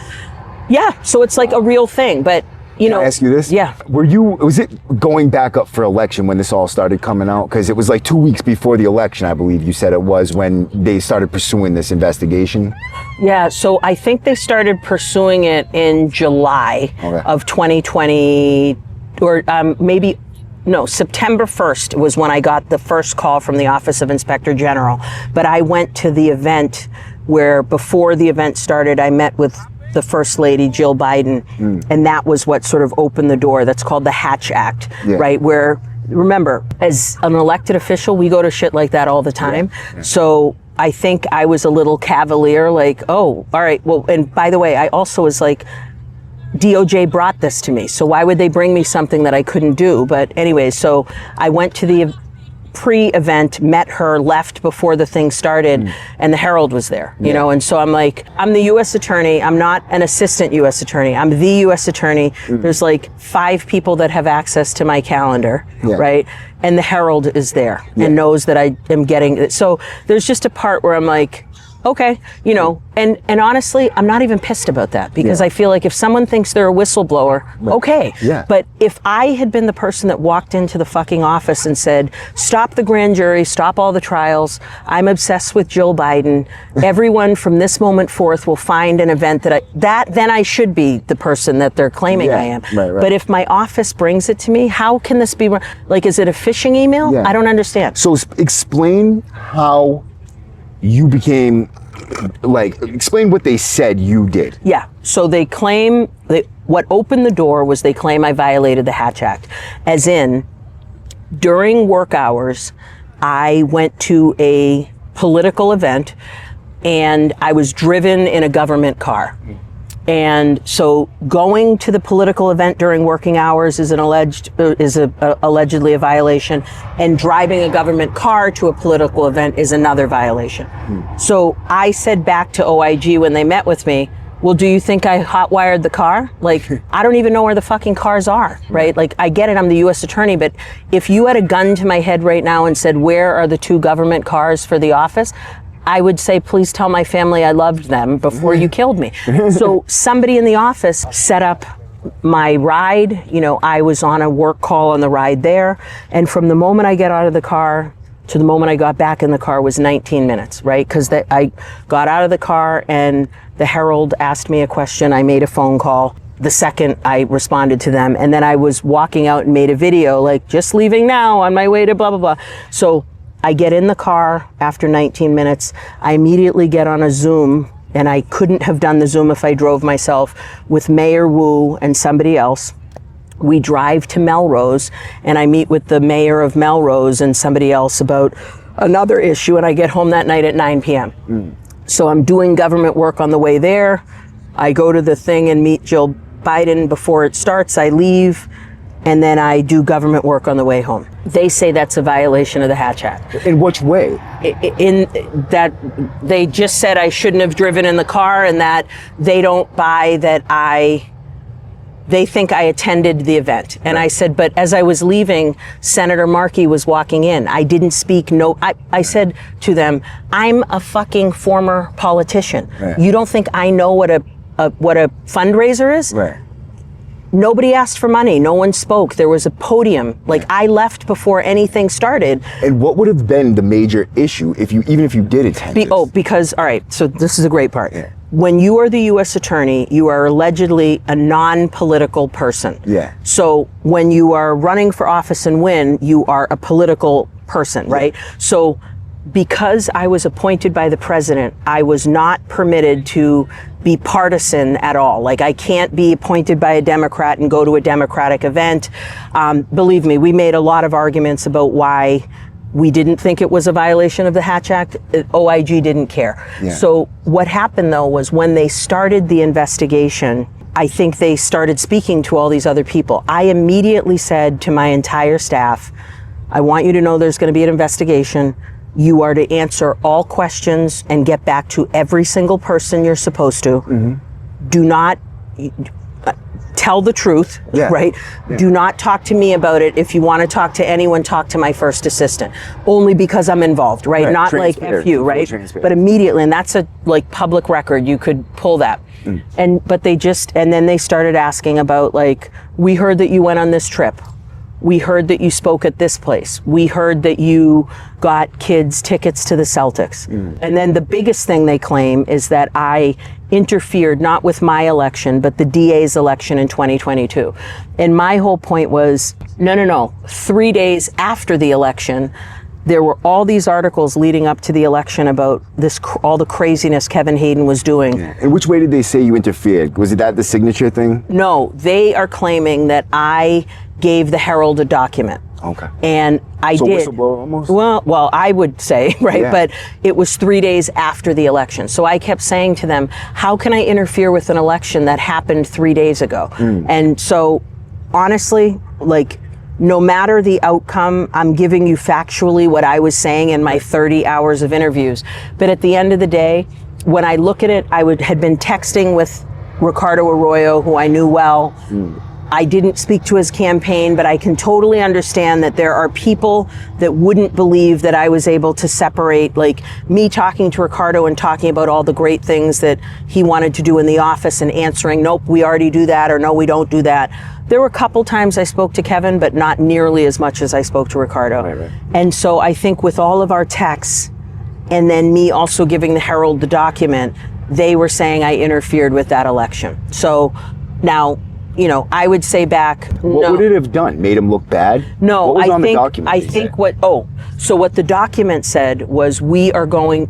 Yeah, so it's like a real thing, but you know. Can I ask you this? Yeah. Was it going back up for election when this all started coming out? Because it was like 2 weeks before the election, I believe you said it was, when they started pursuing this investigation. Yeah, so I think they started pursuing it in July of 2020, or maybe, no, September 1st was when I got the first call from the Office of Inspector General. But I went to the event where before the event started, I met with the First Lady, Jill Biden, and that was what sort of opened the door. That's called the Hatch Act, right? Where, remember, as an elected official, we go to shit like that all the time. So I think I was a little cavalier, like, oh, all right, well, and by the way, I also was like, DOJ brought this to me, so why would they bring me something that I couldn't do? But anyway, so I went to the pre-event, met her, left before the thing started, and the Herald was there, you know, and so I'm like, I'm the U.S. attorney, I'm not an assistant U.S. attorney, I'm the U.S. attorney. There's like 5 people that have access to my calendar, right? And the Herald is there and knows that I am getting it. So there's just a part where I'm like, okay, you know, and honestly, I'm not even pissed about that, because I feel like if someone thinks they're a whistleblower, okay. But if I had been the person that walked into the fucking office and said, stop the grand jury, stop all the trials, I'm obsessed with Jill Biden, everyone from this moment forth will find an event then I should be the person that they're claiming I am. But if my office brings it to me, how can this be, like, is it a phishing email? I don't understand. So explain how you became, like, explain what they said you did. Yeah, so they claim that what opened the door was they claim I violated the Hatch Act. As in, during work hours, I went to a political event and I was driven in a government car. And so going to the political event during working hours is allegedly a violation, and driving a government car to a political event is another violation. So I said back to OIG when they met with me, well, do you think I hotwired the car? Like, I don't even know where the fucking cars are, right? Like, I get it, I'm the U.S. attorney, but if you had a gun to my head right now and said, where are the 2 government cars for the office? I would say, please tell my family I loved them before you killed me. So somebody in the office set up my ride. You know, I was on a work call on the ride there. And from the moment I get out of the car to the moment I got back in the car was 19 minutes, right? Because I got out of the car and the Herald asked me a question. I made a phone call. The second I responded to them, and then I was walking out and made a video, like, just leaving now on my way to blah, blah, blah. So I get in the car after 19 minutes. I immediately get on a Zoom, and I couldn't have done the Zoom if I drove myself, with Mayor Wu and somebody else. We drive to Melrose, and I meet with the mayor of Melrose and somebody else about another issue, and I get home that night at 9 p.m. So I'm doing government work on the way there. I go to the thing and meet Jill Biden before it starts. I leave, and then I do government work on the way home. They say that's a violation of the Hatch Act. In which way? In that they just said I shouldn't have driven in the car, and that they don't buy that they think I attended the event. And I said, but as I was leaving, Senator Markey was walking in. I didn't speak, I said to them, I'm a fucking former politician. You don't think I know what a fundraiser is? Nobody asked for money. No one spoke. There was a podium. Like, I left before anything started. And what would have been the major issue even if you did attend? Because, all right, so this is a great part. When you are the U.S. attorney, you are allegedly a non-political person. So when you are running for office and win, you are a political person, right? So because I was appointed by the president, I was not permitted to be partisan at all. Like, I can't be appointed by a Democrat and go to a Democratic event. Believe me, we made a lot of arguments about why we didn't think it was a violation of the Hatch Act. OIG didn't care. So what happened, though, was when they started the investigation, I think they started speaking to all these other people. I immediately said to my entire staff, I want you to know there's going to be an investigation. You are to answer all questions and get back to every single person you're supposed to. Mm-hmm. Do not tell the truth, right? Yeah. Do not talk to me about it. If you want to talk to anyone, talk to my first assistant. Only because I'm involved, right? Not like F you, right? But immediately, and that's a like public record, you could pull that. But then they started asking about like, we heard that you went on this trip. We heard that you spoke at this place. We heard that you got kids tickets to the Celtics. And then the biggest thing they claim is that I interfered not with my election, but the DA's election in 2022. And my whole point was, no. 3 days after the election, there were all these articles leading up to the election about this, all the craziness Kevin Hayden was doing. Yeah. And which way did they say you interfered? Was it that the signature thing? No, they are claiming that I gave the Herald a document. Okay. And I so did. Whistleblower almost? Well, I would say, right? Yeah. But it was 3 days after the election. So I kept saying to them, how can I interfere with an election that happened 3 days ago? And so honestly, like, no matter the outcome, I'm giving you factually what I was saying in my 30 hours of interviews. But at the end of the day, when I look at it, had been texting with Ricardo Arroyo, who I knew well. I didn't speak to his campaign, but I can totally understand that there are people that wouldn't believe that I was able to separate, like me talking to Ricardo and talking about all the great things that he wanted to do in the office and answering, nope, we already do that, or no, we don't do that. There were a couple times I spoke to Kevin, but not nearly as much as I spoke to Ricardo. Right. And so I think with all of our texts, and then me also giving the Herald the document, they were saying I interfered with that election. So now, you know, I would say back, what would it have done? Made him look bad? No, what was on the document? So what the document said was we are going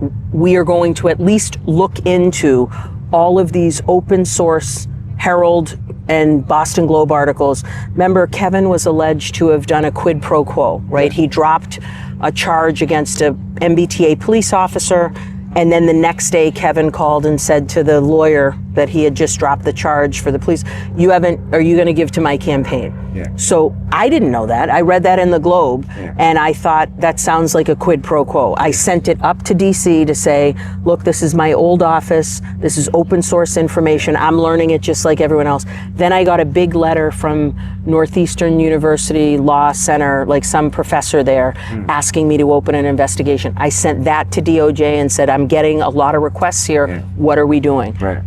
to at least look into all of these open source Herald and Boston Globe articles. Remember, Kevin was alleged to have done a quid pro quo, right? He dropped a charge against a MBTA police officer. And then the next day, Kevin called and said to the lawyer that he had just dropped the charge for the police, are you going to give to my campaign? Yeah. So I didn't know that. I read that in the Globe, and I thought that sounds like a quid pro quo. I sent it up to DC to say, look, this is my old office. This is open source information. I'm learning it just like everyone else. Then I got a big letter from Northeastern University Law Center, like some professor there, asking me to open an investigation. I sent that to DOJ and said, I'm getting a lot of requests here. Yeah. What are we doing? Right.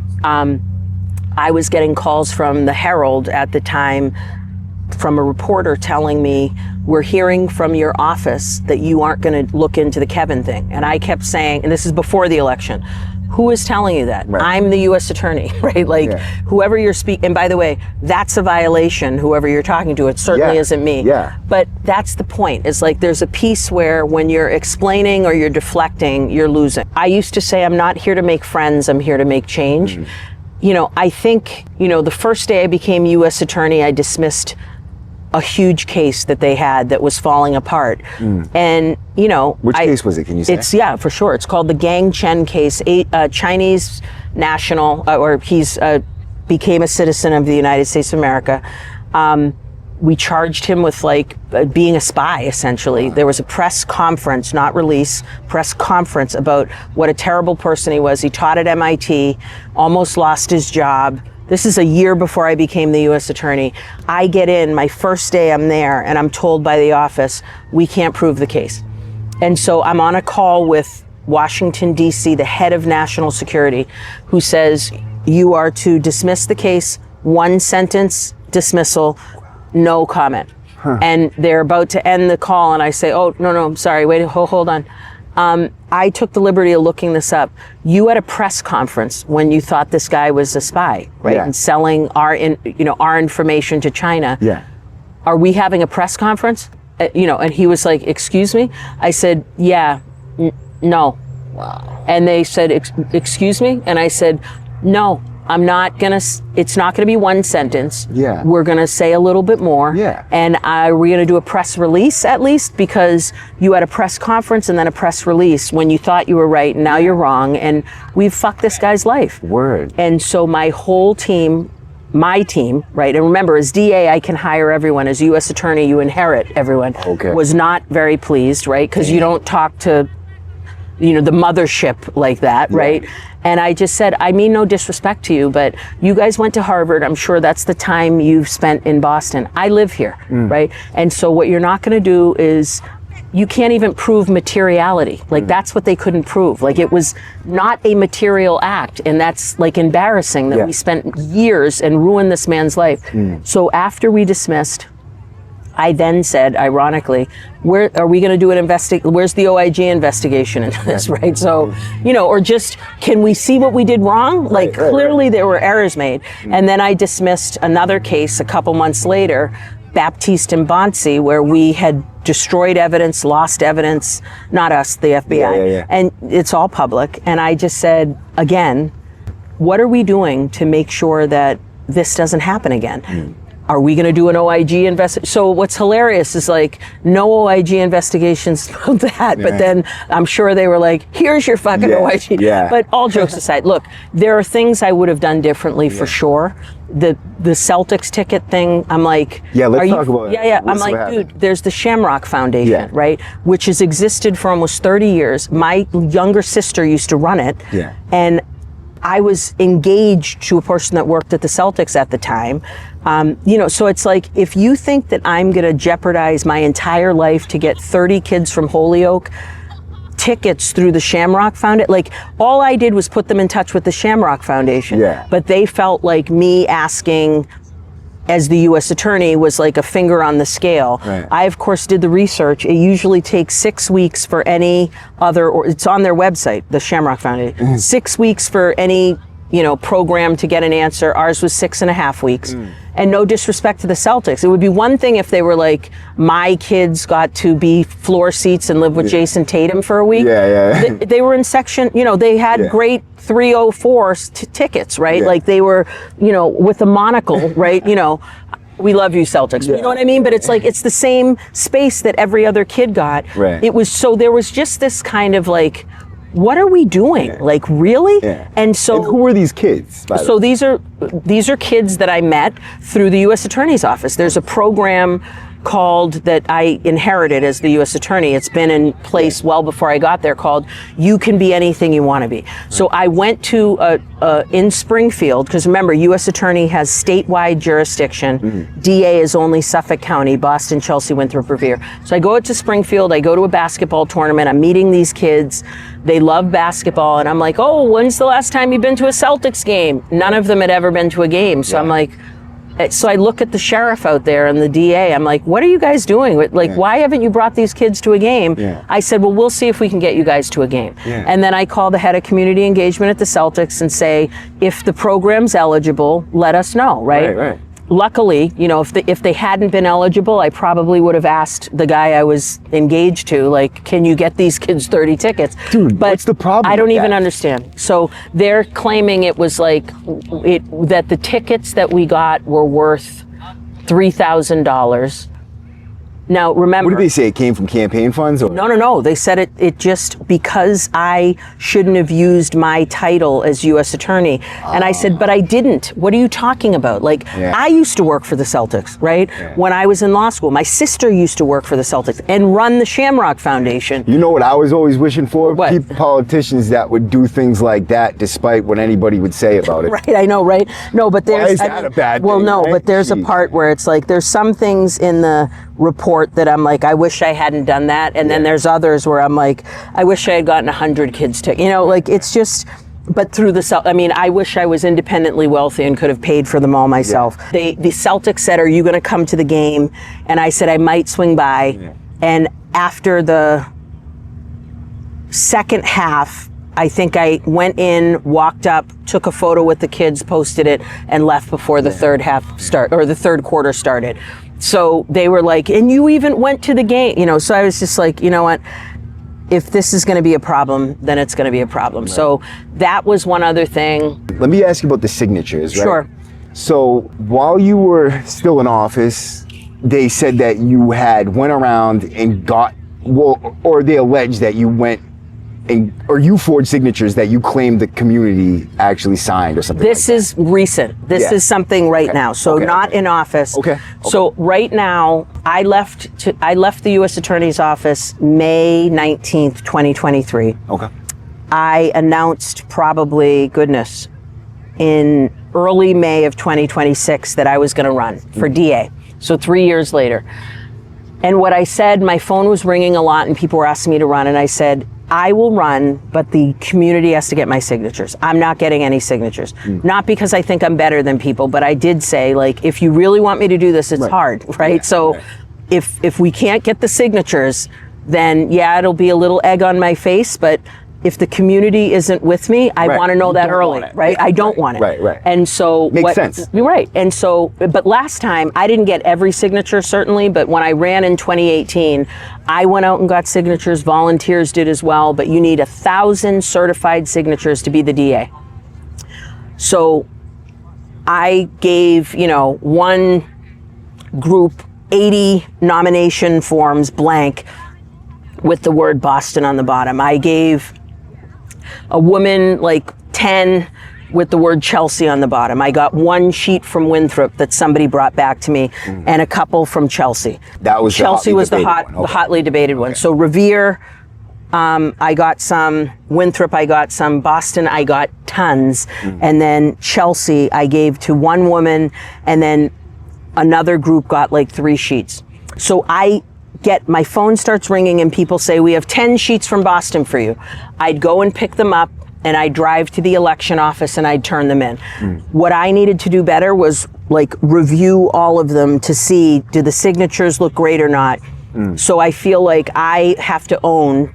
I was getting calls from the Herald at the time from a reporter telling me, we're hearing from your office that you aren't going to look into the Kevin thing. And I kept saying, and this is before the election, who is telling you that? Right. I'm the U.S. attorney, right? Like, whoever you're speaking, and by the way, that's a violation, whoever you're talking to. It certainly isn't me. Yeah. But that's the point. It's like there's a piece where when you're explaining or you're deflecting, you're losing. I used to say, I'm not here to make friends, I'm here to make change. You know, I think, you know, the first day I became U.S. attorney, I dismissed a huge case that they had that was falling apart. And, you know, which case was it? Can you say? Yeah, for sure. It's called the Gang Chen case. Chinese national, or he's became a citizen of the United States of America. We charged him with like being a spy, essentially. There was a press conference, not release, press conference about what a terrible person he was. He taught at MIT, almost lost his job. This is a year before I became the U.S. attorney. I get in, my first day I'm there, and I'm told by the office, we can't prove the case. And so I'm on a call with Washington, D.C., the head of national security, who says, you are to dismiss the case, one sentence dismissal, no comment. And they're about to end the call, and I say, oh, no, I'm sorry, wait, hold on. I took the liberty of looking this up. You had a press conference when you thought this guy was a spy, right? And selling our information to China. Yeah. Are we having a press conference? And he was like, excuse me? I said, yeah, no. Wow. And they said, excuse me? And I said, no. It's not gonna be one sentence. Yeah. We're gonna say a little bit more. Yeah. And we're gonna do a press release at least, because you had a press conference and then a press release when you thought you were right and now you're wrong, and we've fucked this guy's life. Word. And so my whole team, my team, right? And remember, as DA, I can hire everyone. As U.S. Attorney, you inherit everyone. Okay. Was not very pleased, right? Because you don't talk to, the mothership like that, right? And I just said, I mean no disrespect to you, but you guys went to Harvard. I'm sure that's the time you've spent in Boston. I live here, right? And so what you're not going to do is, you can't even prove materiality. Like that's what they couldn't prove. Like it was not a material act. And that's like embarrassing that we spent years and ruined this man's life. So after we dismissed, I then said, ironically, where are we going to do an where's the OIG investigation in this, right? So, or just, can we see what we did wrong? Like clearly there were errors made. And then I dismissed another case a couple months later, Baptiste and Bonsi, where we had destroyed evidence, lost evidence, not us, the FBI. And it's all public. And I just said, again, what are we doing to make sure that this doesn't happen again? Are we going to do an OIG investigation? So what's hilarious is like, no OIG investigations about that, but then I'm sure they were like, here's your fucking OIG. But all jokes aside, look, there are things I would have done differently for sure. The Celtics ticket thing, I'm like, let's talk about it. I'm like, dude, there's the Shamrock Foundation, right? Which has existed for almost 30 years. My younger sister used to run it. And I was engaged to a person that worked at the Celtics at the time. So it's like, if you think that I'm going to jeopardize my entire life to get 30 kids from Holyoke tickets through the Shamrock Foundation, like all I did was put them in touch with the Shamrock Foundation. But they felt like me asking as the U.S. Attorney was like a finger on the scale. I, of course, did the research. It usually takes 6 weeks for any other, or it's on their website, the Shamrock Foundation, 6 weeks for any, program to get an answer. Ours was 6.5 weeks. And no disrespect to the Celtics. It would be one thing if they were like, my kids got to be floor seats and live with Jason Tatum for a week. They were in section, they had great 304 tickets, right? Like they were, with a monocle, right? We love you, Celtics. You know what I mean? But it's like, it's the same space that every other kid got. It was, so there was just this kind of like, what are we doing? Like, really? And so, and who were these kids? So these are kids that I met through the U.S. Attorney's Office. There's a program called, that I inherited as the U.S. Attorney. It's been in place well before I got there, called You Can Be Anything You Want to Be. So I went to in Springfield, because remember, U.S. Attorney has statewide jurisdiction. DA is only Suffolk County, Boston, Chelsea, Winthrop, Revere. So I go out to Springfield, I go to a basketball tournament, I'm meeting these kids. They love basketball, and I'm like, oh, when's the last time you've been to a Celtics game? None of them had ever been to a game. So I'm like, so I look at the sheriff out there and the DA. I'm like, what are you guys doing? Like, why haven't you brought these kids to a game? I said, well, we'll see if we can get you guys to a game. And then I call the head of community engagement at the Celtics and say, if the program's eligible, let us know, right? Luckily, if they hadn't been eligible, I probably would have asked the guy I was engaged to, like, can you get these kids 30 tickets? Dude, but what's the problem? I don't even understand. So they're claiming it was like, that the tickets that we got were worth $3,000. Now, remember... What did they say? It came from campaign funds? Or? No. They said it just because I shouldn't have used my title as U.S. Attorney. And I said, but I didn't. What are you talking about? Like, I used to work for the Celtics, right? When I was in law school. My sister used to work for the Celtics and run the Shamrock Foundation. You know what I was always wishing for? What? Politicians that would do things like that despite what anybody would say about it. Right, I know, right? No, but there's... Why is that a bad thing? Well, no, right? but there's a part where it's like, there's some things in the report that I'm like, I wish I hadn't done that. And then there's others where I'm like, I wish I had gotten 100 kids to, like it's just, but through I wish I was independently wealthy and could have paid for them all myself. The Celtics said, are you going to come to the game? And I said, I might swing by. And after the second half, I think I went in, walked up, took a photo with the kids, posted it, and left before the third quarter started. So they were like, and you even went to the game, so I was just like, you know what? If this is going to be a problem, then it's going to be a problem. Right. So that was one other thing. Let me ask you about the signatures, right? Sure. So while you were still in office, they said that you had went around and got, or they alleged that you went or you forged signatures that you claim the community actually signed or something This like is recent. This is something right now. So not in office. Okay. So right now, I left the U.S. Attorney's Office May 19th, 2023. Okay. I announced probably, goodness, in early May of 2026 that I was going to run for DA. So 3 years later. And what I said, my phone was ringing a lot and people were asking me to run. And I said, I will run, but the community has to get my signatures. I'm not getting any signatures. Not because I think I'm better than people, but I did say, like, if you really want me to do this, it's hard, right? So if we can't get the signatures, then yeah, it'll be a little egg on my face, but if the community isn't with me, I want to know that early, right? I don't want it. Right. And so makes sense. Right. And so, but last time I didn't get every signature, certainly, but when I ran in 2018, I went out and got signatures, volunteers did as well, but you need 1,000 certified signatures to be the DA. So I gave, one group 80 nomination forms blank with the word Boston on the bottom. I gave a woman like 10 with the word Chelsea on the bottom. I got one sheet from Winthrop that somebody brought back to me, and a couple from Chelsea. That was Chelsea was the hotly debated one. So Revere, I got some. Winthrop, I got some. Boston, I got tons. And then Chelsea, I gave to one woman, and then another group got like 3 sheets. So my phone starts ringing and people say, we have 10 sheets from Boston for you. I'd go and pick them up and I'd drive to the election office and I'd turn them in. What I needed to do better was like review all of them to see, do the signatures look great or not? So I feel like I have to own,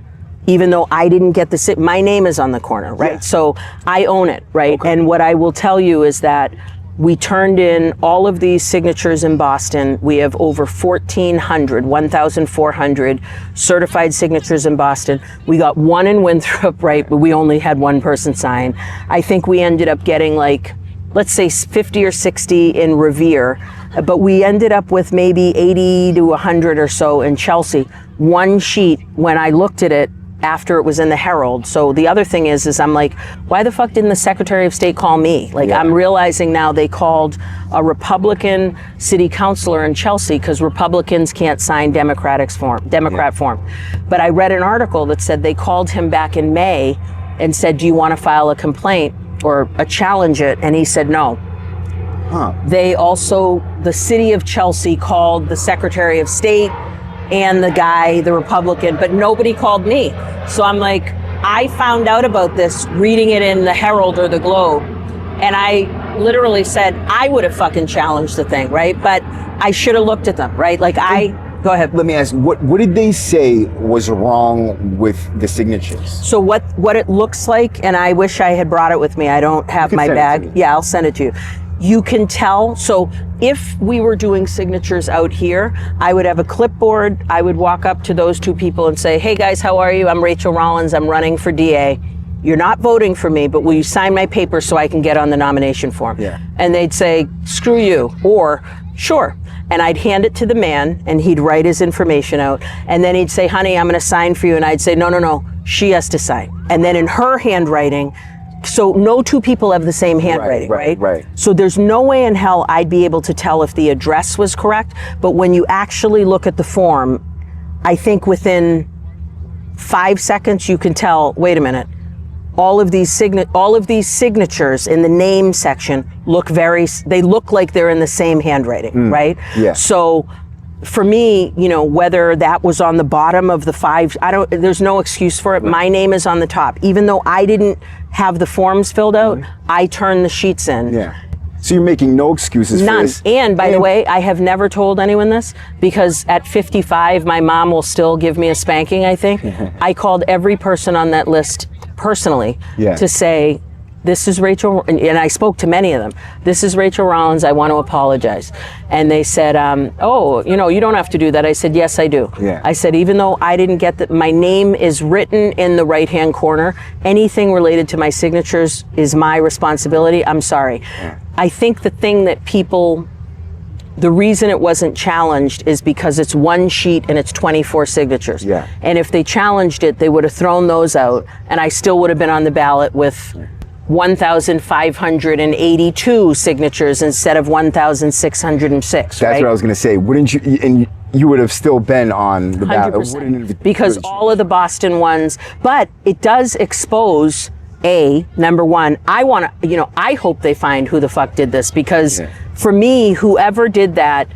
even though I didn't get my name is on the corner, right? Yeah. So I own it, right? Okay. And what I will tell you is that we turned in all of these signatures in Boston. We have over 1,400 certified signatures in Boston. We got one in Winthrop, right? But we only had one person sign. I think we ended up getting like, let's say 50 or 60 in Revere, but we ended up with maybe 80 to 100 or so in Chelsea. One sheet, when I looked at it, after it was in the Herald. So the other thing is I'm like, why the fuck didn't the Secretary of State call me? Like, I'm realizing now they called a Republican city councilor in Chelsea because Republicans can't sign Democrat form. But I read an article that said they called him back in May and said, do you want to file a complaint or challenge it? And he said no. They also, the city of Chelsea called the Secretary of State and the Republican, but nobody called me. So I'm like, I found out about this reading it in the Herald or the Globe, and I literally said, I would have fucking challenged the thing, right? But I should have looked at them, right? Like go ahead. Let me ask, what did they say was wrong with the signatures? So what it looks like, and I wish I had brought it with me. I don't have my bag. Yeah, I'll send it to you. You can tell. So if we were doing signatures out here, I would have a clipboard. I would walk up to those two people and say, hey guys, how are you? I'm Rachael Rollins. I'm running for DA. You're not voting for me, but will you sign my paper so I can get on the nomination form? Yeah. And they'd say, screw you, or sure. And I'd hand it to the man and he'd write his information out. And then he'd say, honey, I'm gonna sign for you. And I'd say, no, she has to sign. And then in her handwriting, so no two people have the same handwriting, right? So there's no way in hell I'd be able to tell if the address was correct, but when you actually look at the form, I think within 5 seconds you can tell, wait a minute, all of these signatures in the name section they look like they're in the same handwriting, right? Yeah. So for me, whether that was on the bottom of the 5, there's no excuse for it. My name is on the top. Even though I didn't have the forms filled out, I turned the sheets in. Yeah. So you're making no excuses for this. And by the way, I have never told anyone this because at 55, my mom will still give me a spanking, I think. I called every person on that list personally to say, this is Rachael, and I spoke to many of them. This is Rachael Rollins, I want to apologize. And they said, oh, you don't have to do that. I said, yes, I do. Yeah. I said, even though I didn't get my name is written in the right-hand corner, anything related to my signatures is my responsibility. I'm sorry. Yeah. I think the thing that people the reason it wasn't challenged is because it's one sheet and it's 24 signatures. Yeah. And if they challenged it, they would have thrown those out, and I still would have been on the ballot with 1,582 signatures instead of 1,606. That's right? what I was going to say. Wouldn't you? And you would have still been on the ballot. 100%. Because all of the Boston ones, but it does expose. Number one, I hope they find who the fuck did this, because for me, whoever did that,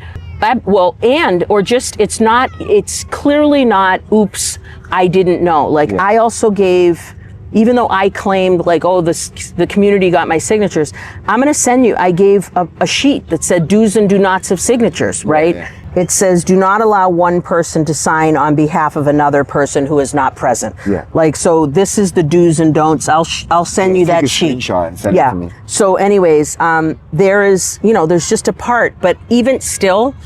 it's clearly not, oops, I didn't know. Like, I also gave, even though I claimed like, oh, the community got my signatures, I'm going to send you, I gave a sheet that said do's and do nots of signatures, right? Yeah. It says, do not allow one person to sign on behalf of another person who is not present. Yeah. Like, so this is the do's and don'ts. I'll send you that sheet. Screenshot and send it to me. So anyways, there is, there's just a part, but even still,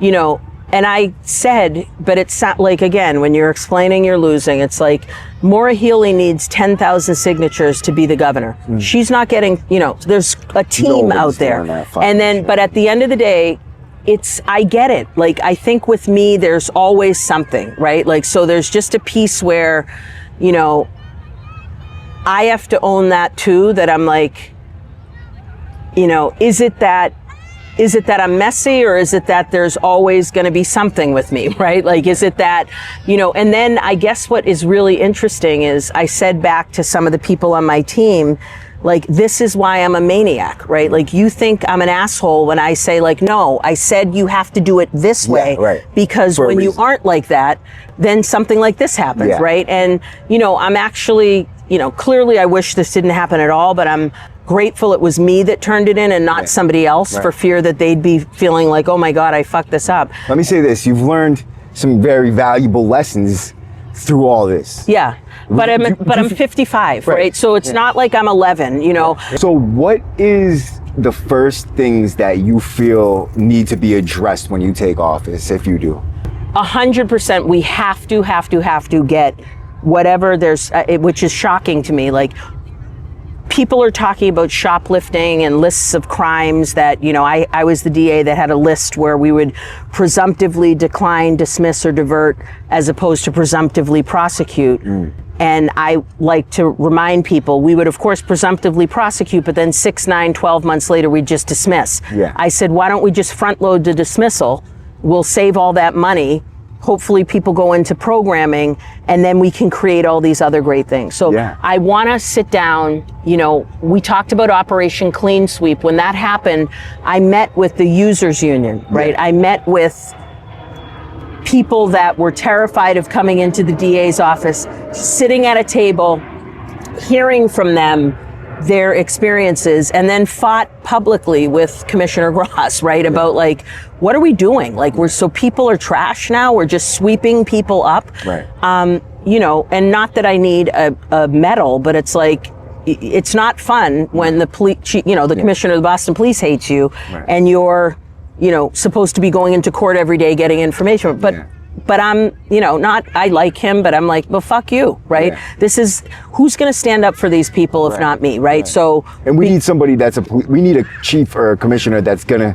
and I said, but it's not like, again, when you're explaining you're losing, it's like Maura Healey needs 10,000 signatures to be the governor. She's not getting, there's a team out there. And then, but at the end of the day, I get it. Like, I think with me, there's always something, right? Like, so there's just a piece where, I have to own that too, that I'm like, is it that I'm messy, or is it that there's always going to be something with me, right? Like, is it that, and then I guess what is really interesting is I said back to some of the people on my team, like, this is why I'm a maniac, right? Like, you think I'm an asshole when I say, like, no, I said you have to do it this way, because when you aren't like that, then something like this happens, right? And, I'm actually, clearly I wish this didn't happen at all, but I'm grateful it was me that turned it in and not somebody else, for fear that they'd be feeling like, oh my God, I fucked this up. Let me say this, you've learned some very valuable lessons through all this. Yeah. But I'm 55, right? So it's not like I'm 11, So what is the first things that you feel need to be addressed when you take office, if you do? 100%. We have to get whatever there's, which is shocking to me. Like, people are talking about shoplifting and lists of crimes that, I was the DA that had a list where we would presumptively decline, dismiss, or divert, as opposed to presumptively prosecute. And I like to remind people, we would of course presumptively prosecute, but then 6, 9, 12 months later, we'd just dismiss. I said, why don't we just front load the dismissal? We'll save all that money. Hopefully people go into programming, and then we can create all these other great things. So I want to sit down, we talked about Operation Clean Sweep. When that happened, I met with the users union, right? I met with people that were terrified of coming into the DA's office, sitting at a table, hearing from them their experiences, and then fought publicly with Commissioner Gross, right? About like, what are we doing? Like, so people are trash now? We're just sweeping people up? Right. And not that I need a medal, but it's like, it's not fun when the police, the commissioner of the Boston Police hates you, and you're, supposed to be going into court every day getting information. But I'm, I like him, but I'm like, well, fuck you, right? This is, who's going to stand up for these people if not me, right? So, and we need somebody we need a chief or a commissioner that's going to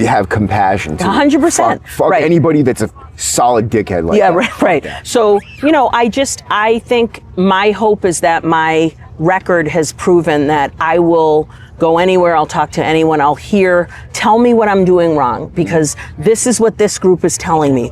have compassion. 100%. Fuck anybody that's a solid dickhead like that. Right. So, I think my hope is that my record has proven that I will go anywhere, I'll talk to anyone, I'll tell me what I'm doing wrong, because this is what this group is telling me.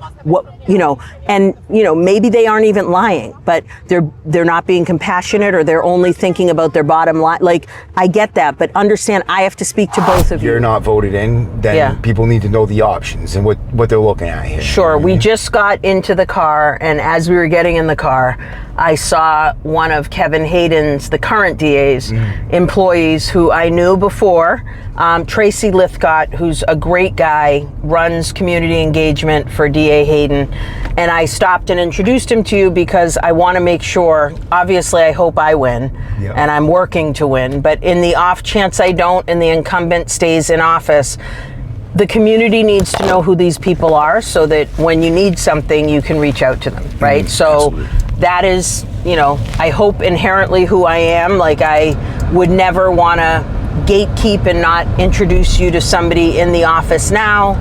Maybe they aren't even lying, but they're not being compassionate, or they're only thinking about their bottom line. Like, I get that, but understand, I have to speak to both of you. You're not voted in, then people need to know the options and what they're looking at here. Sure, we just got into the car, and as we were getting in the car, I saw one of Kevin Hayden's, the current DA's, employees who I knew before, Tracy Lithcott, who's a great guy, runs community engagement for DA Hayden. And I stopped and introduced him to you because I want to make sure, obviously I hope I win, and I'm working to win, but in the off chance I don't and the incumbent stays in office, the community needs to know who these people are, so that when you need something, you can reach out to them, right? So that is, I hope inherently who I am. Like, I would never want to gatekeep and not introduce you to somebody in the office now,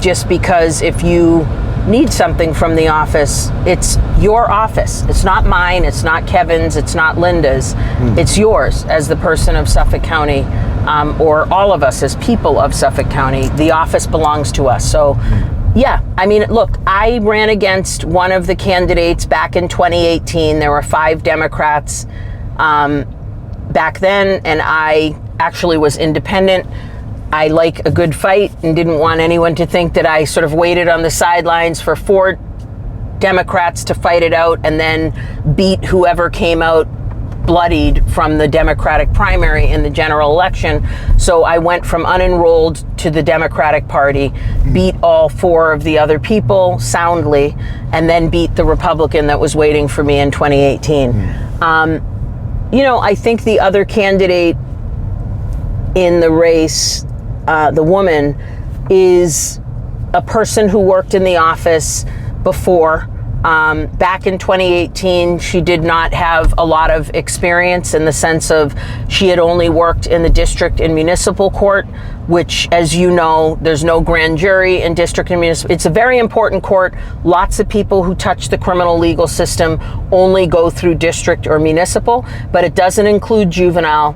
just because if you need something from the office, it's your office. It's not mine, it's not Kevin's, it's not Linda's. It's yours as the person of Suffolk County, or all of us as people of Suffolk County. The office belongs to us. So yeah, I mean, look, I ran against one of the candidates back in 2018. There were 5 Democrats back then, and I actually was independent. I like a good fight and didn't want anyone to think that I sort of waited on the sidelines for 4 Democrats to fight it out and then beat whoever came out bloodied from the Democratic primary in the general election. So I went from unenrolled to the Democratic Party, beat all 4 of the other people soundly, and then beat the Republican that was waiting for me in 2018. I think the other candidate in the race, the woman, is a person who worked in the office before. Back in 2018, she did not have a lot of experience in the sense of she had only worked in the district and municipal court, which, as you know, there's no grand jury in district and municipal. It's a very important court. Lots of people who touch the criminal legal system only go through district or municipal, but it doesn't include juvenile.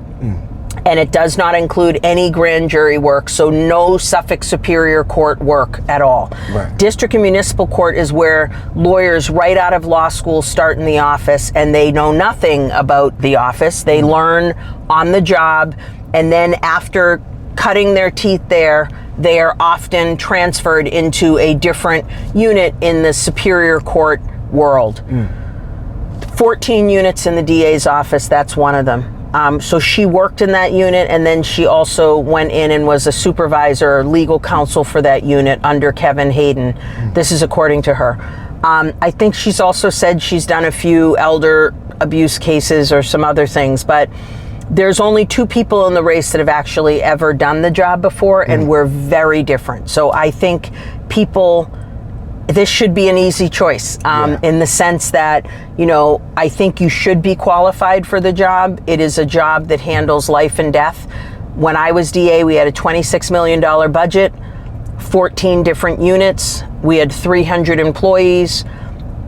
And it does not include any grand jury work, so no Suffolk Superior Court work at all. Right. District and municipal court is where lawyers right out of law school start in the office, and they know nothing about the office. They learn on the job, and then after cutting their teeth there, they are often transferred into a different unit in the Superior Court world. 14 units in the DA's office, that's one of them. So she worked in that unit, and then she also went in and was a supervisor or legal counsel for that unit under Kevin Hayden. This is according to her. I think she's also said she's done a few elder abuse cases or some other things, but there's only 2 people in the race that have actually ever done the job before, and we're very different. So I think this should be an easy choice in the sense that, I think you should be qualified for the job. It is a job that handles life and death. When I was DA, we had a $26 million budget, 14 different units. We had 300 employees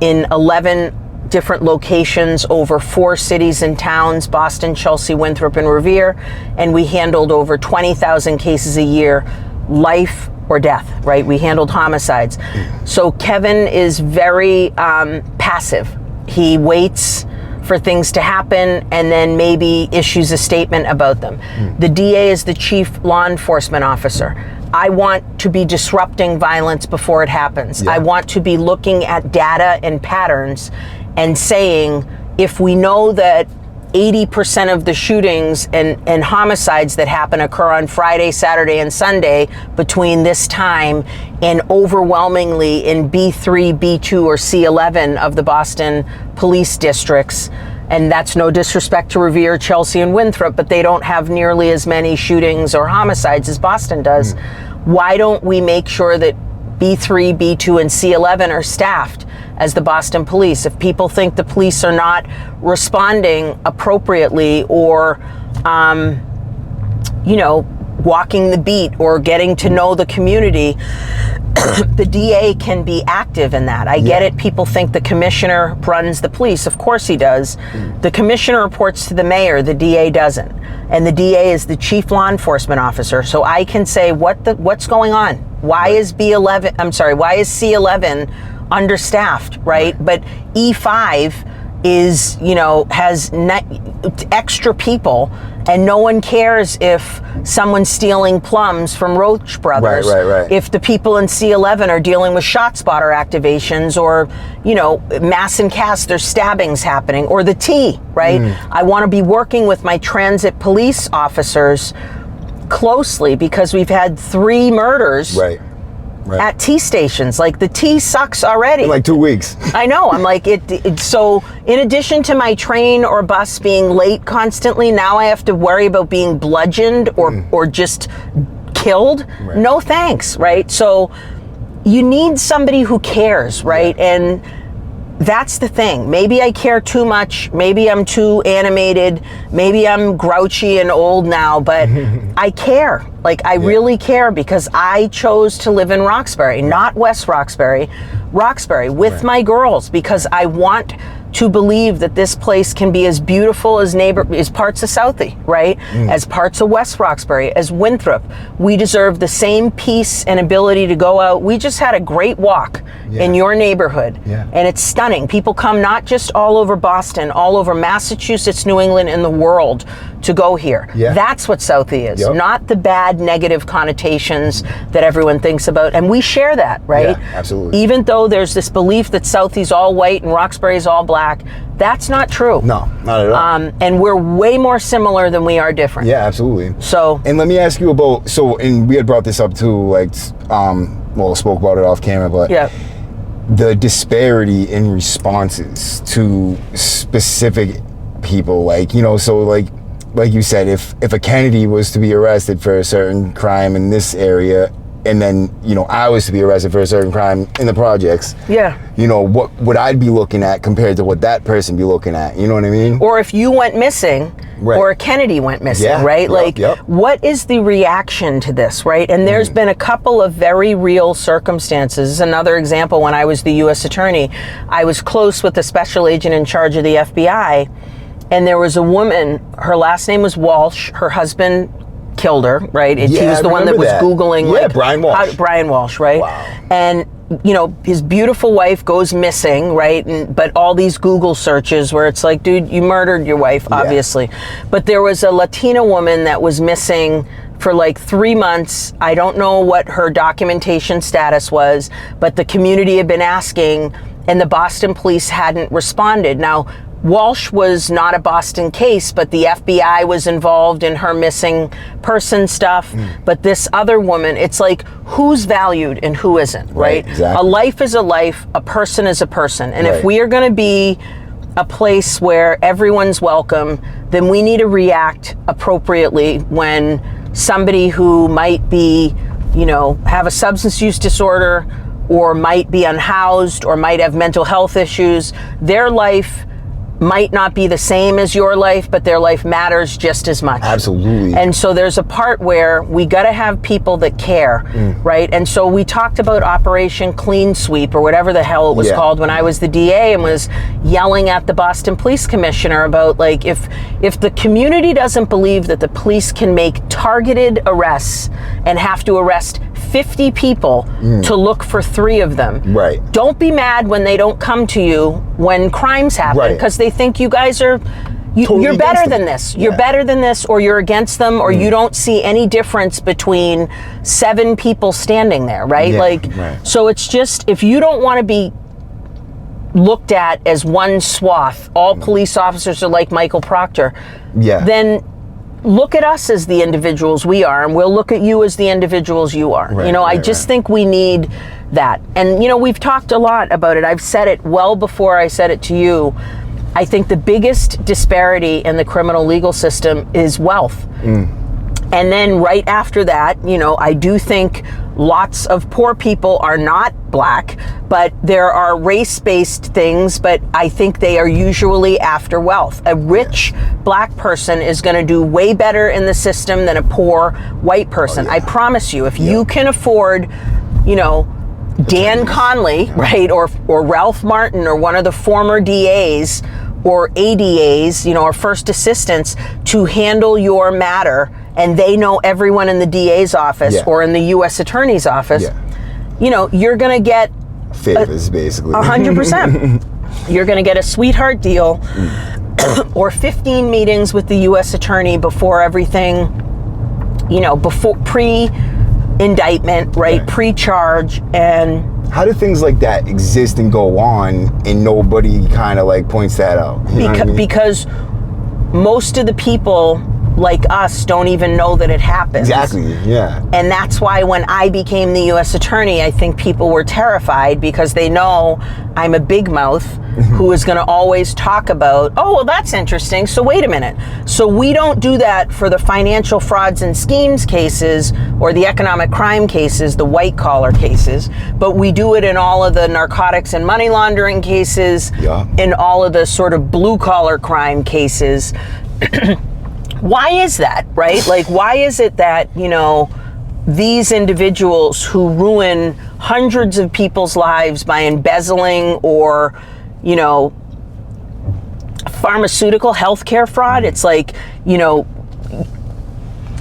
in 11 different locations over 4 cities and towns, Boston, Chelsea, Winthrop, and Revere. And we handled over 20,000 cases a year, life or death, right? We handled homicides. So Kevin is very passive. He waits for things to happen and then maybe issues a statement about them. The DA is the chief law enforcement officer. I want to be disrupting violence before it happens. I want to be looking at data and patterns and saying, if we know that 80% of the shootings and homicides that happen occur on Friday, Saturday, and Sunday between this time, and overwhelmingly in B3, B2, or C11 of the Boston police districts. And that's no disrespect to Revere, Chelsea, and Winthrop, but they don't have nearly as many shootings or homicides as Boston does. Why don't we make sure that B3, B2, and C11 are staffed as the Boston police? If people think the police are not responding appropriately or, walking the beat or getting to know the community, the DA can be active in that. I get it. People think the commissioner runs the police. Of course he does. The commissioner reports to the mayor. The DA doesn't. And the DA is the chief law enforcement officer. So I can say what's going on? Why is C11 understaffed, right? But E5 is, has extra people, and no one cares if someone's stealing plums from Roach Brothers. Right. If the people in C11 are dealing with ShotSpotter activations or, mass and cast, there's stabbings happening, or the T, right? I want to be working with my transit police officers closely because we've had 3 murders. Right. At T stations. Like, the T sucks already. In like 2 weeks. I know. I'm like, so in addition to my train or bus being late constantly, now I have to worry about being bludgeoned or just killed. No thanks, right? So you need somebody who cares, right? And that's the thing. Maybe I care too much. Maybe I'm too animated. Maybe I'm grouchy and old now, but I care. Like, I really care, because I chose to live in Roxbury, not West Roxbury, Roxbury with my girls, because I want to believe that this place can be as beautiful as parts of Southie, right? As parts of West Roxbury, as Winthrop. We deserve the same peace and ability to go out. We just had a great walk in your neighborhood, and it's stunning. People come not just all over Boston, all over Massachusetts, New England, and the world to go here. That's what Southie is, not the bad negative connotations that everyone thinks about. And we share that, right? Yeah, absolutely. Even though there's this belief that Southie's all white and Roxbury's all black, that's not true. No, not at all. And we're way more similar than we are different. Yeah, absolutely. So, and let me ask you about, and we had brought this up too, like, spoke about it off camera, but the disparity in responses to specific people, like, you know, so like you said, if a Kennedy was to be arrested for a certain crime in this area, and then, you know, I was to be arrested for a certain crime in the projects. You know, what would I be looking at compared to what that person be looking at? You know what I mean? Or if you went missing, or a Kennedy went missing, right? What is the reaction to this, right? And there's been a couple of very real circumstances. Another example, when I was the U.S. Attorney, I was close with the special agent in charge of the FBI, and there was a woman, her last name was Walsh, her husband killed her, right? He was the one that was Googling, Brian Walsh. Brian Walsh, right? Wow. And, you know, his beautiful wife goes missing, right? But all these Google searches where it's like, dude, you murdered your wife, obviously. But there was a Latina woman that was missing for like 3 months. I don't know what her documentation status was, but the community had been asking, and the Boston police hadn't responded. Now, Walsh was not a Boston case, but the FBI was involved in her missing person stuff. But this other woman, it's like, who's valued and who isn't, right? Exactly. A life is a life, a person is a person. And if we are going to be a place where everyone's welcome, then we need to react appropriately when somebody who might be, you know, have a substance use disorder, or might be unhoused, or might have mental health issues, their life might not be the same as your life, but their life matters just as much. Absolutely. And so there's a part where we got to have people that care, right? And so we talked about Operation Clean Sweep, or whatever the hell it was called when I was the DA, and was yelling at the Boston Police Commissioner about, like, if the community doesn't believe that the police can make targeted arrests and have to arrest 50 people to look for 3 of them. Don't be mad when they don't come to you when crimes happen, because they think you guys are, you're better than this. You're better than this, or you're against them, or you don't see any difference between 7 people standing there, right? So it's just, if you don't want to be looked at as one swath, all police officers are like Michael Proctor, then look at us as the individuals we are, and we'll look at you as the individuals you are. You know, I just think we need that. And, you know, we've talked a lot about it. I've said it well before I said it to you. I think the biggest disparity in the criminal legal system is wealth. And then right after that, you know, I do think lots of poor people are not black, but there are race-based things, but I think they are usually after wealth. A rich black person is going to do way better in the system than a poor white person. I promise you, if you can afford, you know, Dan Conley, right, or Ralph Martin, or one of the former DAs or ADAs, you know, or first assistants, to handle your matter, and they know everyone in the DA's office or in the U.S. Attorney's office, you know, you're going to get favors, basically. 100%. You're going to get a sweetheart deal or 15 meetings with the U.S. Attorney before everything, you know, before pre-indictment, right? Pre-charge. And how do things like that exist and go on, and nobody kind of like points that out? You know what I mean? Because most of the people like us don't even know that it happens. Exactly, yeah. And that's why when I became the U.S. Attorney, I think people were terrified, because they know I'm a big mouth. who is going to always talk about, oh, well, that's interesting. So wait a minute. So we don't do that for the financial frauds and schemes cases or the economic crime cases, the white collar cases, but we do it in all of the narcotics and money laundering cases, in all of the sort of blue collar crime cases. Why is that, right? Like, why is it that, you know, these individuals who ruin hundreds of people's lives by embezzling or, you know, pharmaceutical healthcare fraud, it's like, you know,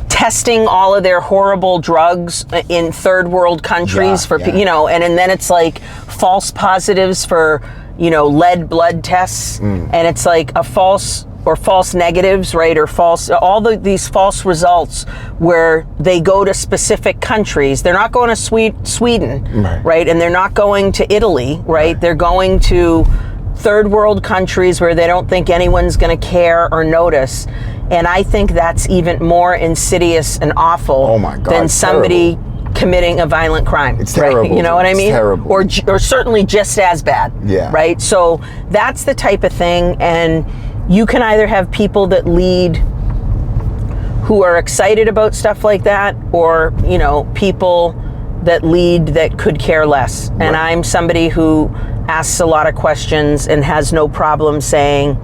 testing all of their horrible drugs in third world countries for, you know, and then it's like false positives for, you know, lead blood tests, and it's like a false negatives, right? Or false, these false results where they go to specific countries. They're not going to Sweden, right? And they're not going to Italy, right? They're going to third world countries where they don't think anyone's going to care or notice. And I think that's even more insidious and awful than somebody committing a violent crime. It's terrible. Right? You know what I mean? Terrible. Or certainly just as bad. Yeah. Right? So that's the type of thing. And you can either have people that lead who are excited about stuff like that, or, you know, people that lead that could care less. And I'm somebody who asks a lot of questions and has no problem saying,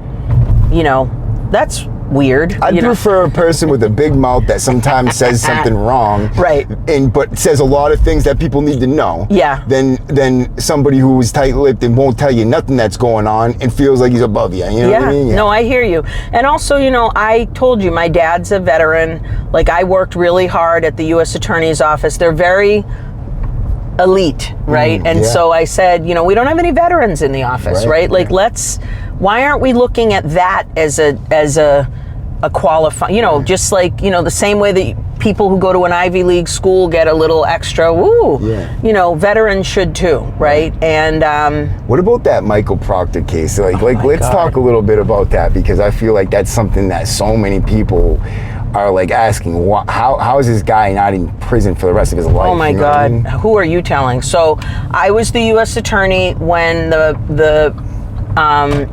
you know, that's weird. I prefer a person with a big mouth that sometimes says something wrong, but says a lot of things that people need to know. Than somebody who is tight-lipped and won't tell you nothing that's going on and feels like he's above you. You know what I mean? No, I hear you. And also, you know, I told you my dad's a veteran. Like, I worked really hard at the U.S. Attorney's office. They're very elite, right? And so I said, you know, we don't have any veterans in the office, right? Like, why aren't we looking at that as a qualify, you know, just like, you know, the same way that people who go to an Ivy League school get a little extra, you know, veterans should too, right? And what about that Michael Proctor case? Like let's talk a little bit about that, because I feel like that's something that so many people are like asking, how is this guy not in prison for the rest of his life? Oh my God, I mean? Who are you telling? So I was the U.S. Attorney when the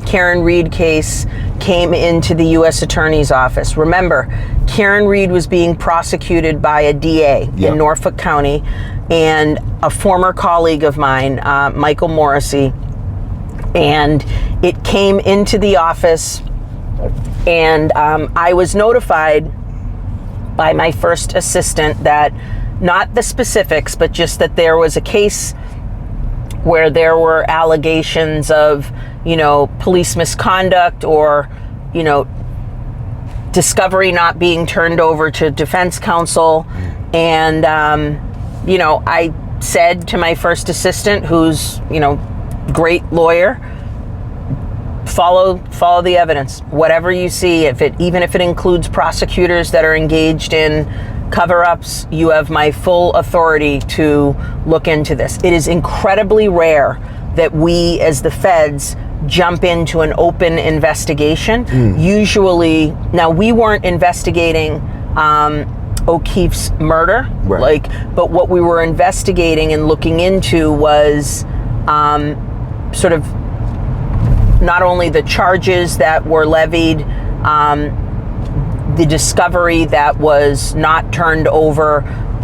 Karen Reed case came into the U.S. Attorney's office. Remember, Karen Reed was being prosecuted by a DA in Norfolk County, and a former colleague of mine, Michael Morrissey, and it came into the office, and I was notified by my first assistant that, not the specifics, but just that there was a case where there were allegations of, you know, police misconduct, or, you know, discovery not being turned over to defense counsel. And, you know, I said to my first assistant, who's, you know, great lawyer, follow the evidence. Whatever you see, even if it includes prosecutors that are engaged in cover-ups, you have my full authority to look into this. It is incredibly rare that we, as the feds, jump into an open investigation. Usually, now we weren't investigating O'Keefe's murder, but what we were investigating and looking into was sort of not only the charges that were levied, the discovery that was not turned over,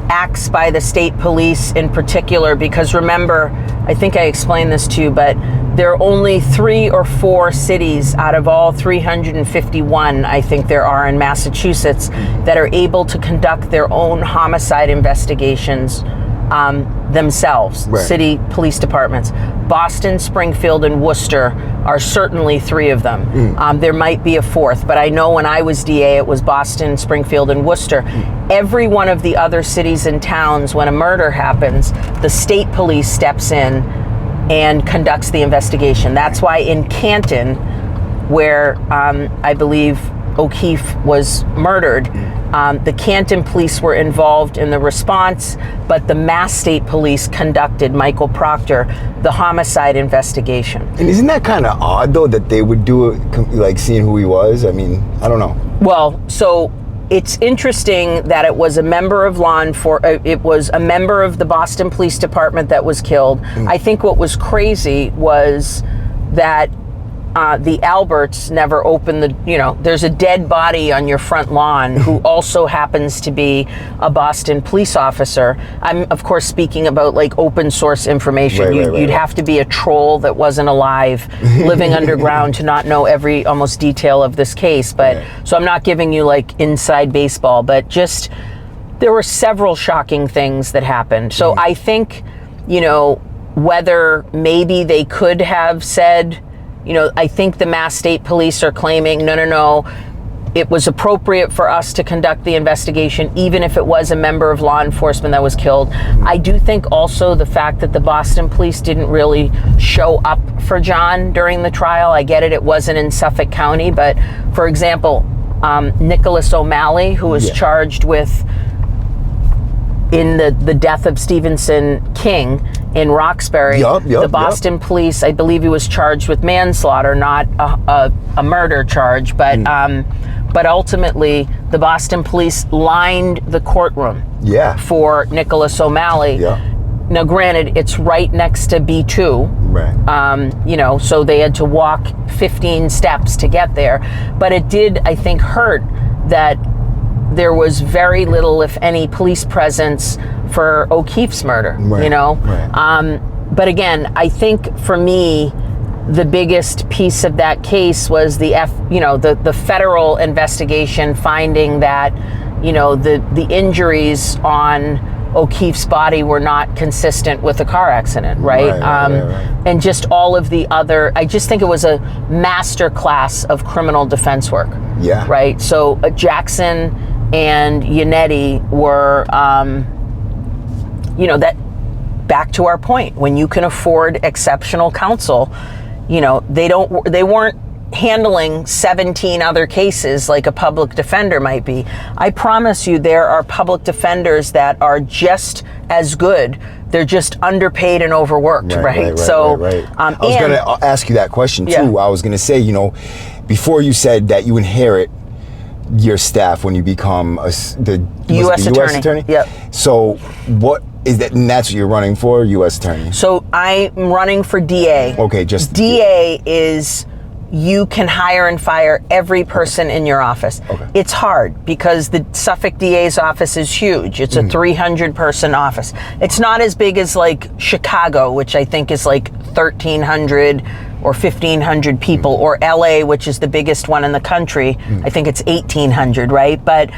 acts by the state police in particular, because remember, I think I explained this to you, but there are only 3 or 4 cities out of all 351, I think there are in Massachusetts, that are able to conduct their own homicide investigations themselves, city police departments. Boston, Springfield, and Worcester are certainly 3 of them. There might be a 4th, but I know when I was DA, it was Boston, Springfield, and Worcester. Every one of the other cities and towns, when a murder happens, the state police steps in and conducts the investigation. That's why in Canton, where I believe O'Keefe was murdered, the Canton police were involved in the response, but the Mass State Police conducted, Michael Proctor, the homicide investigation. And isn't that kind of odd, though, that they would do it, like seeing who he was? I mean, I don't know. Well, so it's interesting that it was a member of it was a member of the Boston Police Department that was killed. I think what was crazy was that the Alberts never opened there's a dead body on your front lawn who also happens to be a Boston police officer. I'm, of course, speaking about like open source information. You'd have to be a troll that wasn't alive, living underground to not know every almost detail of this case. But so I'm not giving you like inside baseball, but just there were several shocking things that happened. So I think, whether maybe they could have said, I think the Mass State Police are claiming, no, it was appropriate for us to conduct the investigation, even if it was a member of law enforcement that was killed. I do think also the fact that the Boston police didn't really show up for John during the trial. I get it, it wasn't in Suffolk County, but for example, Nicholas O'Malley, who was charged with in the death of Stevenson King in Roxbury, the Boston police, I believe he was charged with manslaughter, not a murder charge, but ultimately the Boston police lined the courtroom for Nicholas O'Malley. Now, granted, it's right next to B2, so they had to walk 15 steps to get there, but it did, I think, hurt that there was very little, if any, police presence for O'Keefe's murder, But again, I think for me, the biggest piece of that case was the federal investigation finding that, the injuries on O'Keefe's body were not consistent with a car accident, right? And just all of the other, I just think it was a master class of criminal defense work. Right? So Jackson and Yannetti were, that back to our point, when you can afford exceptional counsel, they weren't handling 17 other cases like a public defender might be. I promise you there are public defenders that are just as good. They're just underpaid and overworked, right? I was going to ask you that question too. I was going to say, before you said that you inherit your staff when you become the U.S. attorney. So what is that? And that's what you're running for, U.S. attorney. So I'm running for DA. Okay, just DA is you can hire and fire every person in your office. It's hard because the Suffolk DA's office is huge. It's a 300-person office. It's not as big as like Chicago, which I think is like 1,300 or 1,500 people, or LA, which is the biggest one in the country. I think it's 1,800, right? But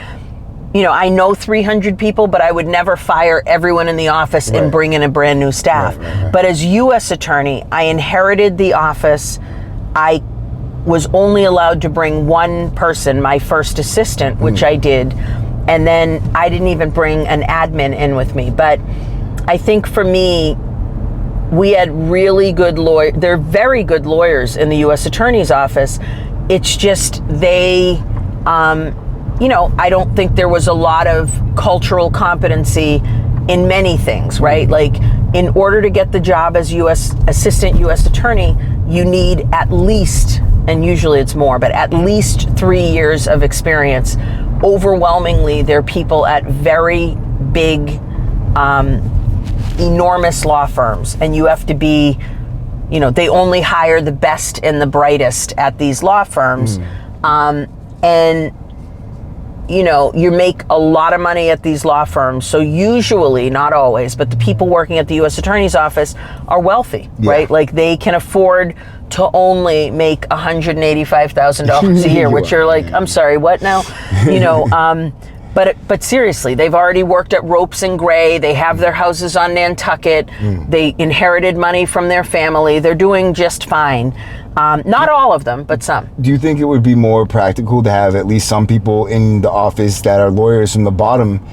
I know 300 people, but I would never fire everyone in the office and bring in a brand new staff. But as U.S. attorney, I inherited the office. I was only allowed to bring one person, my first assistant, which I did. And then I didn't even bring an admin in with me. But I think for me, we had really good lawyers. They're very good lawyers in the U.S. Attorney's Office. It's just they, I don't think there was a lot of cultural competency in many things, right? Like, in order to get the job as Assistant U.S. Attorney, you need at least, and usually it's more, but at least 3 years of experience. Overwhelmingly, they're people at very big, enormous law firms, and you have to be, they only hire the best and the brightest at these law firms. And you make a lot of money at these law firms. So usually, not always, but the people working at the U.S. Attorney's Office are wealthy, right? Like they can afford to only make $185,000 a year, which you're like, I'm sorry, what now? But seriously, they've already worked at Ropes and Gray. They have their houses on Nantucket. They inherited money from their family. They're doing just fine. Not all of them, but some. Do you think it would be more practical to have at least some people in the office that are lawyers from the bottom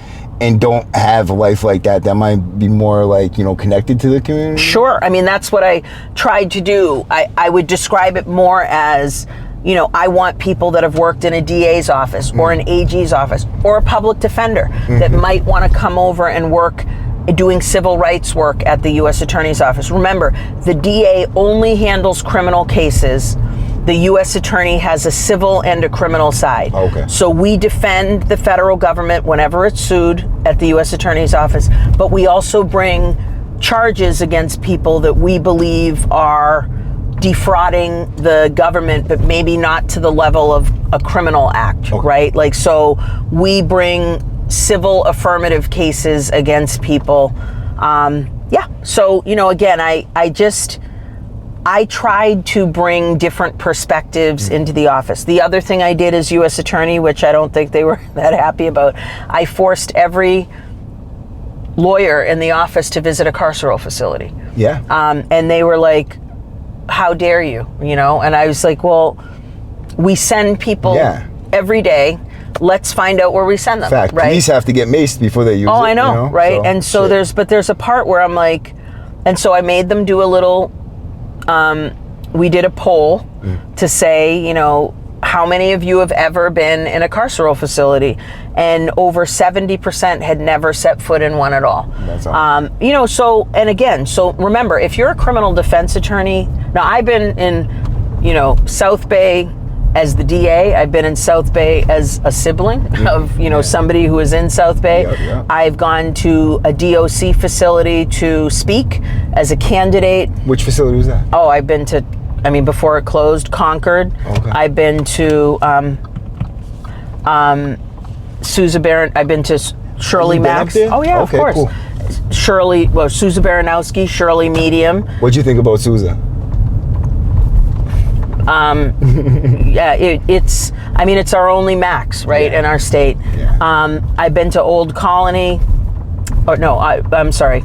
and don't have a life like that might be more like, connected to the community? Sure. I mean, that's what I tried to do. I would describe it more as, I want people that have worked in a DA's office or an AG's office or a public defender that might want to come over and work doing civil rights work at the U.S. Attorney's Office. Remember, the DA only handles criminal cases. The U.S. Attorney has a civil and a criminal side. So we defend the federal government whenever it's sued at the U.S. Attorney's Office, but we also bring charges against people that we believe are defrauding the government, but maybe not to the level of a criminal act, right? Like, so we bring civil affirmative cases against people. So, again, I tried to bring different perspectives into the office. The other thing I did as U.S. Attorney, which I don't think they were that happy about, I forced every lawyer in the office to visit a carceral facility. Yeah. And they were like, how dare you, And I was like, well, we send people every day. Let's find out where we send them. In fact, right? Police have to get maced before they use it. Oh, I know, right? And so there's a part where I'm like, and so I made them do a little, we did a poll to say, how many of you have ever been in a carceral facility? And over 70% had never set foot in one at all. That's awesome. So remember, if you're a criminal defense attorney, now I've been in, South Bay as the DA, I've been in South Bay as a sibling of, somebody who is in South Bay. Yeah. I've gone to a DOC facility to speak as a candidate. Which facility was that? Oh, I've been to, before it closed, Concord. Okay. I've been to Sousa Baron. I've been to Shirley Max. Oh yeah, of course. Cool. Sousa Baranowski, Shirley Medium. What'd you think about Sousa? It's our only max, right, in our state. Yeah. I've been to Old Colony. I'm sorry.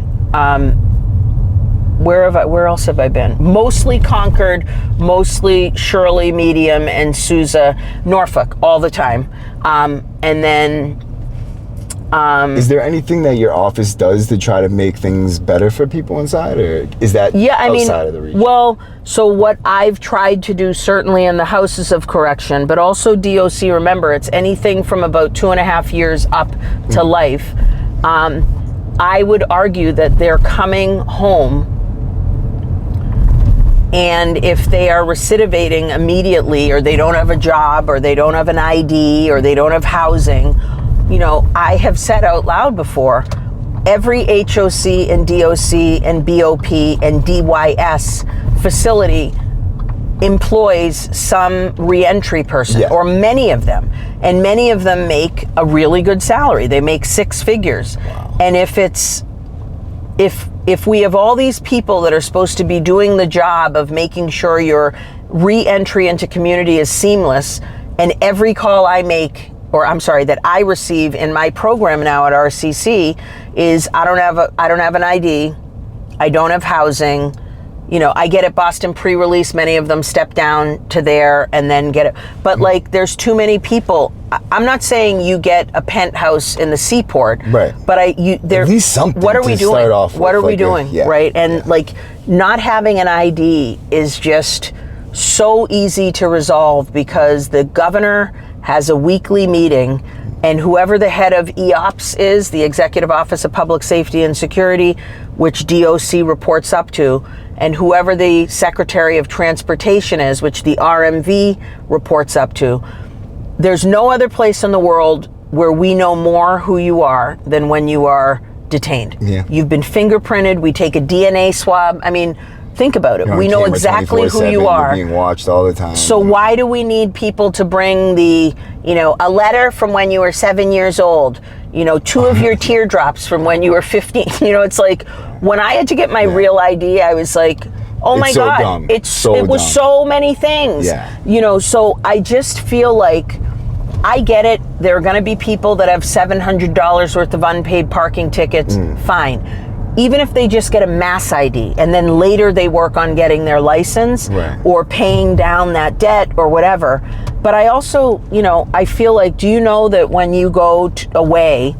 Where else have I been? Mostly Concord, mostly Shirley Medium, and Sousa, Norfolk, all the time. And then... is there anything that your office does to try to make things better for people inside, or is that outside of the reach? Well, so what I've tried to do, certainly in the houses of correction, but also DOC, remember, it's anything from about 2.5 years up to life. I would argue that they're coming home, and if they are recidivating immediately, or they don't have a job, or they don't have an ID, or they don't have housing, I have said out loud before, every HOC and DOC and BOP and DYS facility employs some reentry person, or many of them. And many of them make a really good salary. They make 6 figures. Wow. And if we have all these people that are supposed to be doing the job of making sure your re-entry into community is seamless, and every call I make, that I receive in my program now at RCC is I don't have an ID, I don't have housing, I get at Boston pre-release, many of them step down to there and then get it. But there's too many people. I'm not saying you get a penthouse in the seaport, right? But at least something. What are we doing? What are we doing? Right? And not having an ID is just so easy to resolve, because the governor has a weekly meeting, and whoever the head of EOPS is, the Executive Office of Public Safety and Security, which DOC reports up to, and whoever the Secretary of Transportation is, which the RMV reports up to, there's no other place in the world where we know more who you are than when you are detained. Yeah. You've been fingerprinted, we take a DNA swab. Think about it. We know exactly who you are. You're being watched all the time. So why do we need people to bring a letter from when you were 7 years old, 2 of your teardrops from when you were 15? It's like, when I had to get my real ID, I was like, oh my God, dumb. It was so many things. Yeah. So I just feel like, I get it. There are going to be people that have $700 worth of unpaid parking tickets. Fine. Even if they just get a mass ID and then later they work on getting their license, or paying down that debt or whatever. But I also, I feel like, do you know that when you go away,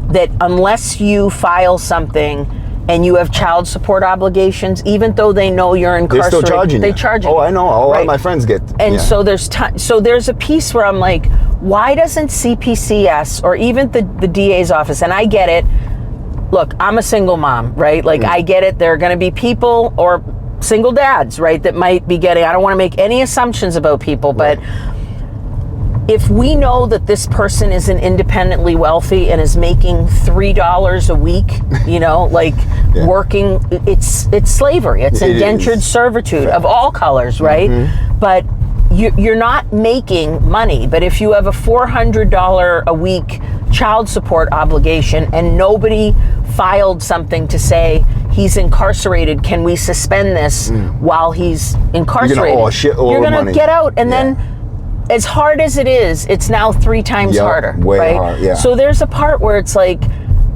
that unless you file something and you have child support obligations, even though they know you're incarcerated, they're still charging they you. charge you. Oh, I know. A lot of my friends get. And so there's a piece where I'm like, why doesn't CPCS or even the DA's office, and I get it, look, I'm a single mom, right? I get it. There are going to be people, or single dads, right, that might be getting, I don't want to make any assumptions about people, but if we know that this person isn't independently wealthy and is making $3 a week, you know, like working, it's slavery. It's indentured servitude of all colors, right? But you're not making money. But if you have a $400 a week child support obligation and nobody filed something to say he's incarcerated, can we suspend this while he's incarcerated? You're gonna get out, and then as hard as it is, it's now 3 times harder, right? Hard, So there's a part where it's like,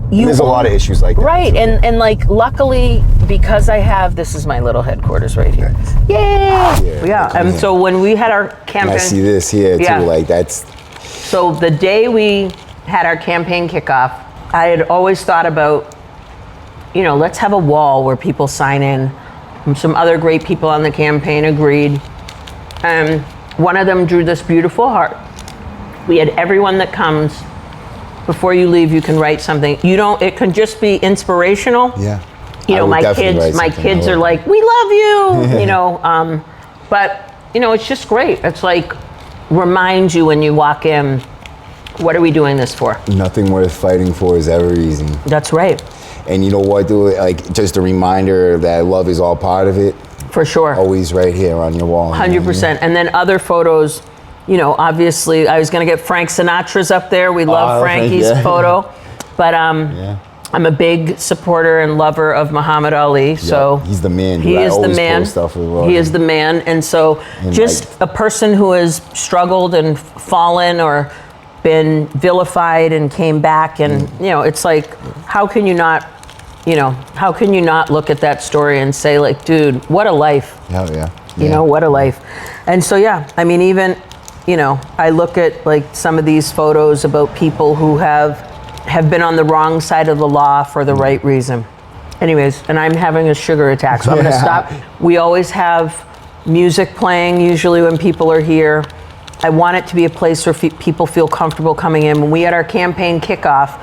there's a lot of issues like that. Right, and like luckily, because I have, this is my little headquarters right here. Yeah. And so when we had our campaign. And I see this here too, like that's. So the day we had our campaign kickoff, I had always thought about, you know, let's have a wall where people sign in. And some other great people on the campaign agreed. And one of them drew this beautiful heart. We had everyone that comes, before you leave, you can write something. You don't, it can just be inspirational. You know, my kids are like, we love you, you know, but, you know, it's just great. It's like, remind you when you walk in, what are we doing this for? Nothing worth fighting for is ever easy. That's right. And you know what, dude? Like, just a reminder that love is all part of it. For sure. Always right here on your wall. 100%. And then other photos, you know, obviously, I was going to get Frank Sinatra's up there. We love Frankie's photo. But I'm a big supporter and lover of Muhammad Ali. So he's the man. He is the man. He is the man. And so just a person who has struggled and fallen or been vilified and came back, and you know, it's like, how can you not look at that story and say, like, dude, what a life. You know, what a life. And so I mean, even, you know, I look at like some of these photos about people who have been on the wrong side of the law for the right reason. Anyways, and I'm having a sugar attack, so I'm gonna stop. We always have music playing usually when people are here. I want it to be a place where people feel comfortable coming in. When we had our campaign kickoff,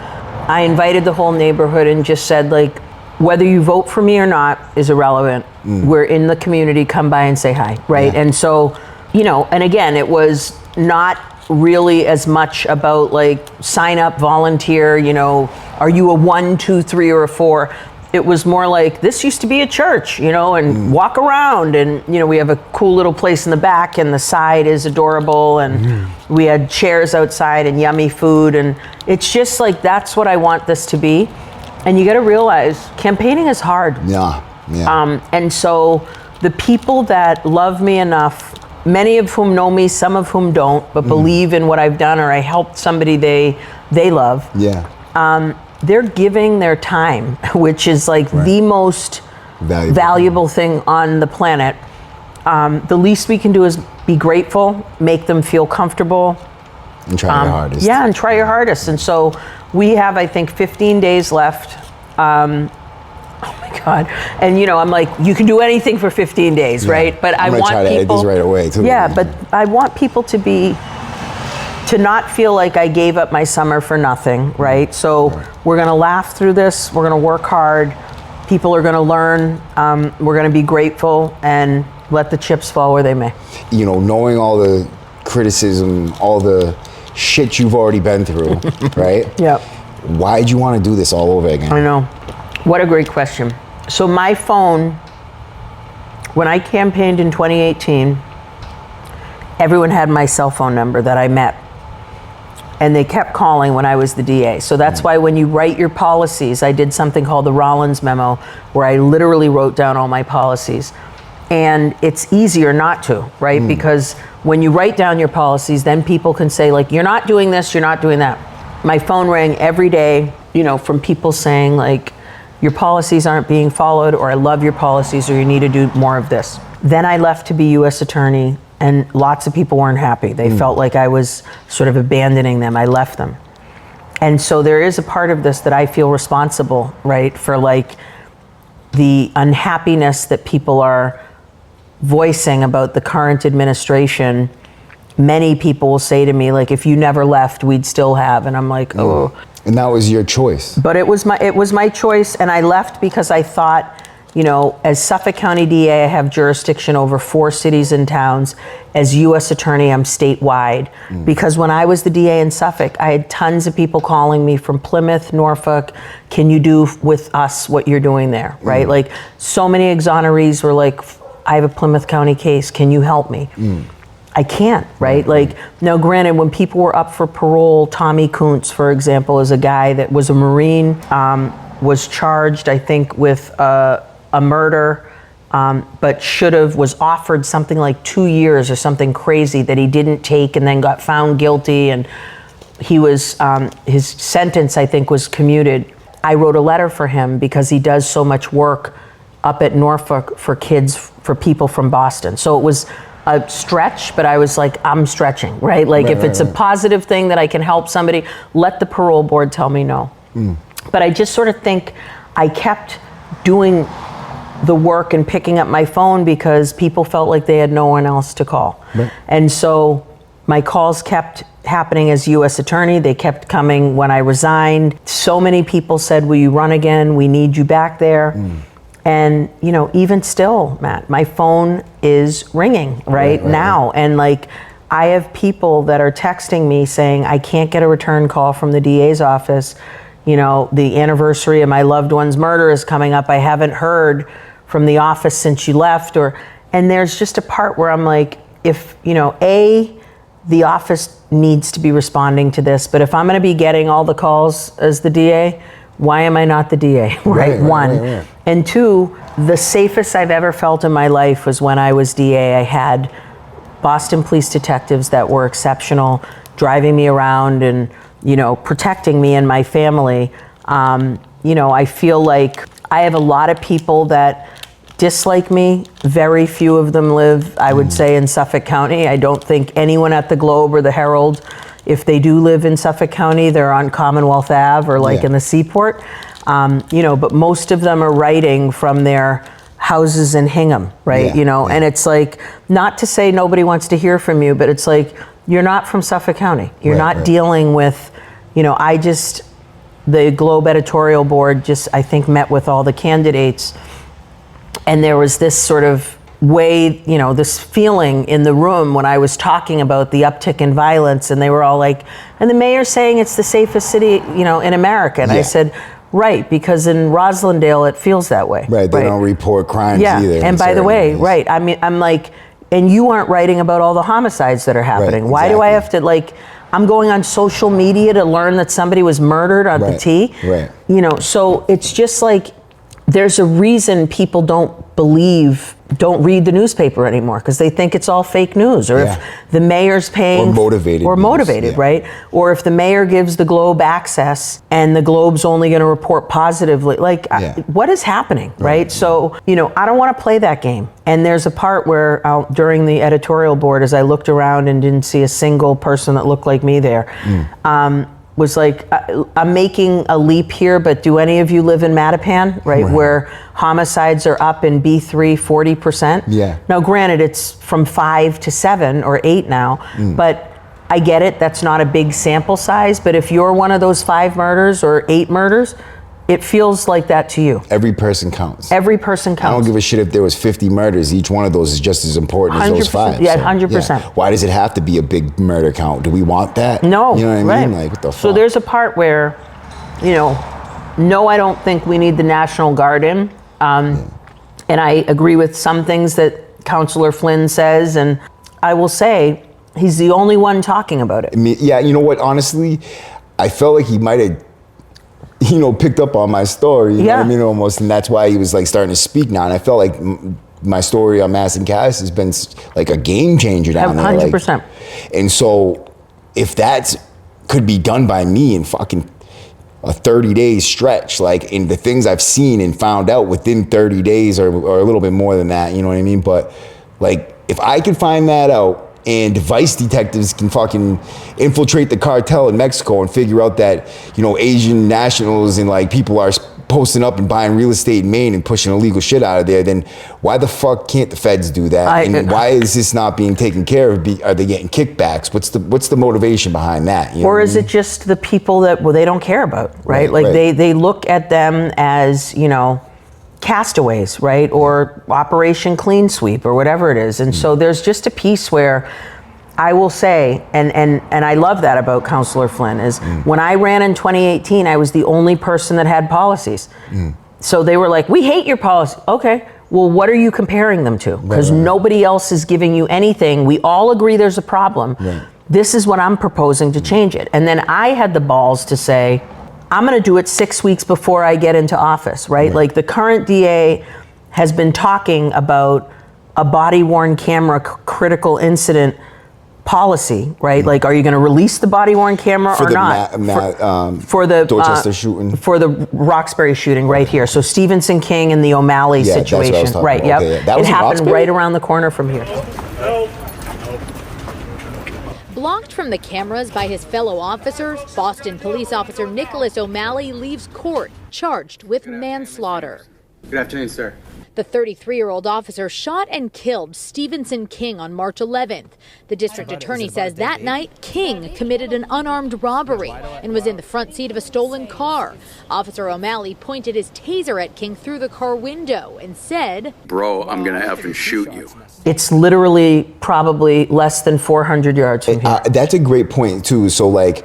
I invited the whole neighborhood and just said, like, whether you vote for me or not is irrelevant. We're in the community, come by and say hi, right? And so, you know, and again, it was not really as much about like sign up, volunteer, you know, are you a 1, 2, 3, or a 4? It was more like, this used to be a church, you know, and walk around, and, you know, we have a cool little place in the back, and the side is adorable, and we had chairs outside and yummy food, and it's just like, that's what I want this to be. And you got to realize, campaigning is hard. And so the people that love me enough, many of whom know me, some of whom don't, but believe in what I've done, or I helped somebody they love. They're giving their time, which is like the most valuable thing on the planet. The least we can do is be grateful, make them feel comfortable. And try your hardest. Yeah, and try your hardest. And so we have, I think, 15 days left. Oh my God. And you know, I'm like, you can do anything for 15 days, right? But I want try to edit these right away too. But I want people to not feel like I gave up my summer for nothing, right? So we're gonna laugh through this, we're gonna work hard, people are gonna learn, we're gonna be grateful, and let the chips fall where they may. You know, knowing all the criticism, all the shit you've already been through, right? Why'd you want to do this all over again? I know. What a great question. So my phone, when I campaigned in 2018, everyone had my cell phone number that I met. And they kept calling when I was the DA. So that's why when you write your policies, I did something called the Rollins memo, where I literally wrote down all my policies. And it's easier not to, right? Because when you write down your policies, then people can say, like, you're not doing this, you're not doing that. My phone rang every day, you know, from people saying, like, your policies aren't being followed, or I love your policies, or you need to do more of this. Then I left to be U.S. Attorney, and lots of people weren't happy. They felt like I was sort of abandoning them. I left them. And so there is a part of this that I feel responsible, right, for like the unhappiness that people are voicing about the current administration. Many people will say to me, like, if you never left, we'd still have. And I'm like, oh. And that was your choice. But it was my choice, and I left because I thought as Suffolk County DA, I have jurisdiction over 4 cities and towns. As U.S. Attorney, I'm statewide. Because when I was the DA in Suffolk, I had tons of people calling me from Plymouth, Norfolk, can you do with us what you're doing there, right? Like, so many exonerees were like, I have a Plymouth County case, can you help me? I can't, right? Like, now granted, when people were up for parole, Tommy Kuntz, for example, is a guy that was a Marine, was charged, I think, with a murder, but was offered something like 2 years or something crazy that he didn't take, and then got found guilty, and he was, his sentence, I think, was commuted. I wrote a letter for him because he does so much work up at Norfolk for kids, for people from Boston. So it was a stretch, but I was like, I'm stretching, right? Like, if it's a positive thing that I can help somebody, let the parole board tell me no. But I just sort of think I kept doing the work and picking up my phone because people felt like they had no one else to call. And so my calls kept happening as U.S. Attorney. They kept coming when I resigned. So many people said, will you run again? We need you back there. And, even still, Matt, my phone is ringing right now. And like, I have people that are texting me saying, I can't get a return call from the DA's office. The anniversary of my loved one's murder is coming up. I haven't heard from the office since you left. And there's just a part where I'm like, if, the office needs to be responding to this, but if I'm going to be getting all the calls as the DA, why am I not the DA? One. And 2, the safest I've ever felt in my life was when I was DA. I had Boston police detectives that were exceptional, driving me around and, protecting me and my family. I feel like I have a lot of people that dislike me. Very few of them live, I would say, in Suffolk County. I don't think anyone at the Globe or the Herald, if they do live in Suffolk County, they're on Commonwealth Ave or in the Seaport. But most of them are writing from their houses in Hingham, right? And it's like, not to say nobody wants to hear from you, but it's like, you're not from Suffolk County. You're not dealing with, the Globe editorial board I think, met with all the candidates. And there was this sort of way, this feeling in the room when I was talking about the uptick in violence, and they were all like, and the mayor's saying it's the safest city, in America. And I said, right, because in Roslindale, it feels that way. They don't report crimes either. And by the way, I mean, I'm like, and you aren't writing about all the homicides that are happening. Why do I have to, I'm going on social media to learn that somebody was murdered on the T? So it's just like, there's a reason people don't read the newspaper anymore, because they think it's all fake news, or if the mayor's paying or motivated, right? Or if the mayor gives the Globe access and the Globe's only going to report positively, what is happening, right? So, I don't want to play that game. And there's a part where during the editorial board, as I looked around and didn't see a single person that looked like me there, was like, I'm making a leap here, but do any of you live in Mattapan, right? Where homicides are up in B3 40%? Now, granted, it's from 5 to 7 or 8 now, but I get it. That's not a big sample size, but if you're one of those 5 murders or 8 murders, it feels like that to you. Every person counts. Every person counts. I don't give a shit if there was 50 murders. Each one of those is just as important as those 5. Yeah, 100%. Why does it have to be a big murder count? Do we want that? No. You know what I mean? Like, what the fuck? So there's a part where, no, I don't think we need the National Guard in. And I agree with some things that Councillor Flynn says, and I will say he's the only one talking about it. I mean, you know what? Honestly, I felt like he might have picked up on my story, you know what I mean, almost, and that's why he was starting to speak now. And I felt like my story on Mass and Cass has been like a game changer down there. 100%. And so, if that could be done by me in fucking a 30-day stretch, in the things I've seen and found out within 30 days or a little bit more than that, you know what I mean? But if I could find that out, and vice detectives can fucking infiltrate the cartel in Mexico and figure out that, Asian nationals and people are posting up and buying real estate in Maine and pushing illegal shit out of there, then why the fuck can't the feds do that? And why is this not being taken care of? Are they getting kickbacks? What's the motivation behind that? Or is it just the people that they don't care about, right? They look at them as, castaways, right? Or Operation Clean Sweep or whatever it is. And so there's just a piece where I will say, and I love that about Councillor Flynn, is when I ran in 2018, I was the only person that had policies. So they were like, we hate your policy. Okay, well, what are you comparing them to? Because nobody else is giving you anything. We all agree there's a problem. This is what I'm proposing to change it. And then I had the balls to say, I'm gonna do it 6 weeks before I get into office, right? Like the current DA has been talking about a body-worn camera critical incident policy, right? Like, are you going to release the body-worn camera or not? For the Dorchester shooting, for the Roxbury shooting, right here. So Stevenson King and the O'Malley situation, right? Yep. Okay, that was it happened Roxbury? right around the corner from here. Blocked from the cameras by his fellow officers, Boston police officer Nicholas O'Malley leaves court charged with manslaughter. Good afternoon, sir. The 33-year-old officer shot and killed Stevenson King on March 11th. The district attorney says that night, King committed an unarmed robbery and was in the front seat of a stolen car. Officer O'Malley pointed his taser at King through the car window and said, "Bro, I'm gonna effing shoot you." It's literally probably less than 400 yards from here. That's a great point too. So like,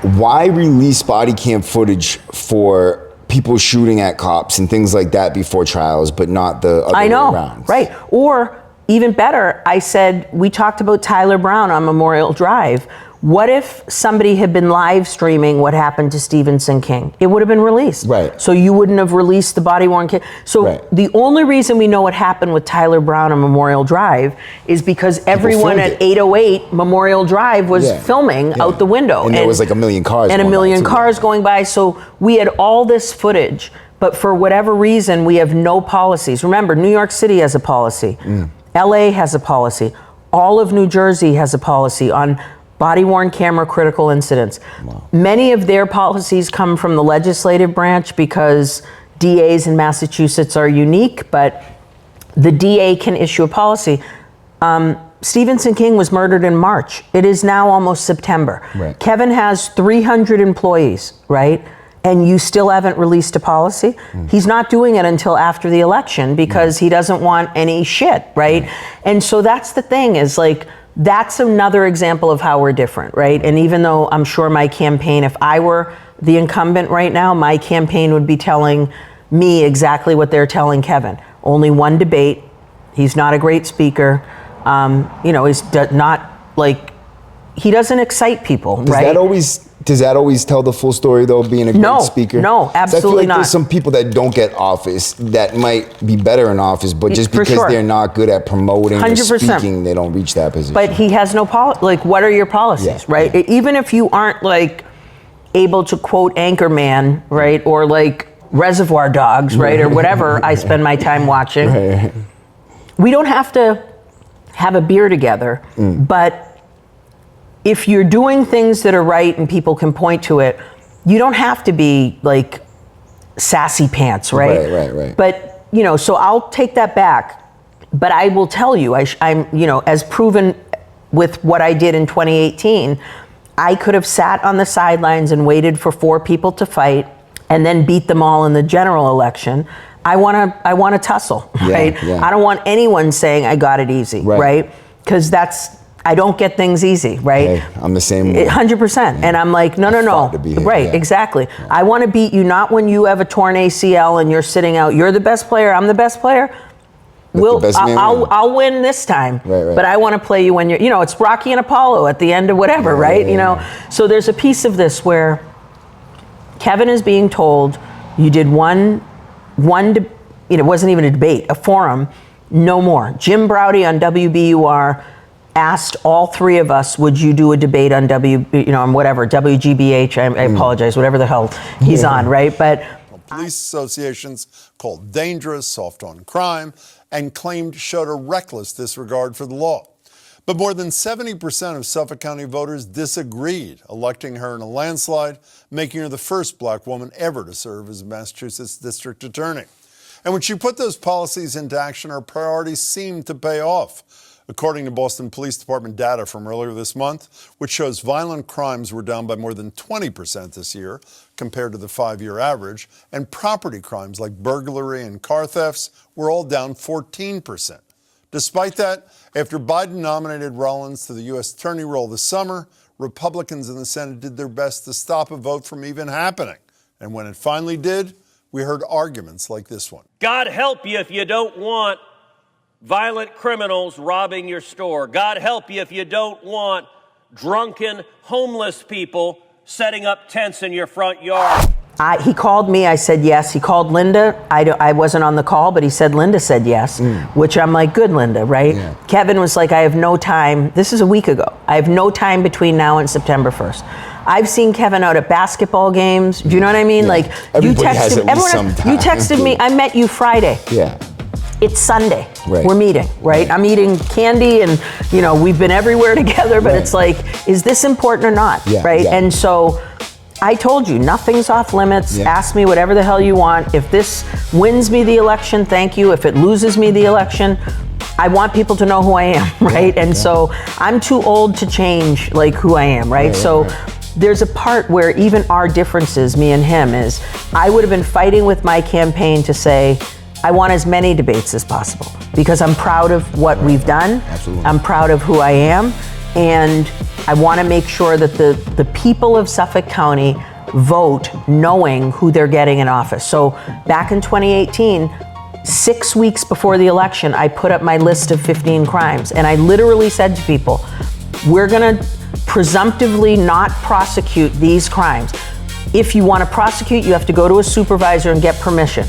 why release body cam footage for people shooting at cops and things like that before trials, but not the other way around? Right. Or even better, I said, we talked about Tyler Brown on Memorial Drive. What if somebody had been live streaming what happened to Stevenson King? It would have been released. Right. So you wouldn't have released the body-worn camera. So the only reason we know what happened with Tyler Brown on Memorial Drive is because everyone at 808 Memorial Drive was filming out the window. And there was like a million cars. And a million cars going by. So we had all this footage, but for whatever reason, we have no policies. Remember, New York City has a policy. LA has a policy. All of New Jersey has a policy on body-worn camera critical incidents. Many of their policies come from the legislative branch because DAs in Massachusetts are unique, but the DA can issue a policy. Stevenson King was murdered in March. It is now almost September. Kevin has 300 employees, right? And you still haven't released a policy? He's not doing it until after the election because he doesn't want any shit, right? And so that's the thing, is like, that's another example of how we're different, right? And even though I'm sure my campaign, if I were the incumbent right now, my campaign would be telling me exactly what they're telling Kevin. Only one debate. He's not a great speaker. You know, he's not like, he doesn't excite people, right? Does that always tell the full story though, being a great speaker? No, absolutely I feel like not. There's some people that don't get office that might be better in office, but just because they're not good at promoting 100%. Or speaking, they don't reach that position. But he has no like, what are your policies, right? Even if you aren't like able to quote Anchorman, right? Or like Reservoir Dogs, right? Or whatever I spend my time watching. We don't have to have a beer together, but if you're doing things that are right and people can point to it, you don't have to be like sassy pants, right? Right. But, you know, so I'll take that back. But I will tell you, I'm, you know, as proven with what I did in 2018, I could have sat on the sidelines and waited for 4 people to fight and then beat them all in the general election. I want to tussle, right? I don't want anyone saying I got it easy, right? Because I don't get things easy, right? Hey, I'm the same way. 100%. And I'm like, no. Right, exactly. I want to beat you not when you have a torn ACL and you're sitting out. You're the best player. I'm the best player. I'll win this time. But I want to play you when you're, you know, it's Rocky and Apollo at the end of whatever, right? You know, so there's a piece of this where Kevin is being told you did one, it wasn't even a debate, a forum, no more. Jim Browdy on WBUR asked all 3 of us, would you do a debate on WGBH, I apologize, whatever the hell he's on, right? But police associations called dangerous, soft on crime, and claimed showed a reckless disregard for the law. But more than 70% of Suffolk County voters disagreed, electing her in a landslide, making her the first black woman ever to serve as Massachusetts District Attorney. And when she put those policies into action, her priorities seemed to pay off. according to Boston Police Department data from earlier this month, which shows violent crimes were down by more than 20% this year compared to the 5-year average, and property crimes like burglary and car thefts were all down 14%. Despite that, after Biden nominated Rollins to the U.S. Attorney role this summer, Republicans in the Senate did their best to stop a vote from even happening. And when it finally did, we heard arguments like this one. God help you if you don't want violent criminals robbing your store. God help you if you don't want drunken, homeless people setting up tents in your front yard. He called me, I said yes. He called Linda. I wasn't on the call, but he said Linda said yes, which I'm like, good, Linda, right? Yeah. Kevin was like, I have no time. This is a week ago. I have no time between now and September 1st. I've seen Kevin out at basketball games. Do you know what I mean? Yeah. Like, everybody has at least some time. You texted me, I met you Friday. Yeah. It's Sunday. Right. We're meeting, right? I'm eating candy and, you know, we've been everywhere together, but it's like, is this important or not? Yeah. Right? Yeah. And so I told you, nothing's off limits. Yeah. Ask me whatever the hell you want. If this wins me the election, thank you. If it loses me the election, I want people to know who I am, right? And so I'm too old to change like who I am, right? So there's a part where even our differences, me and him, is I would have been fighting with my campaign to say, I want as many debates as possible because I'm proud of what we've done. Absolutely. I'm proud of who I am. And I want to make sure that the people of Suffolk County vote knowing who they're getting in office. So back in 2018, 6 weeks before the election, I put up my list of 15 crimes. And I literally said to people, we're going to presumptively not prosecute these crimes. If you want to prosecute, you have to go to a supervisor and get permission,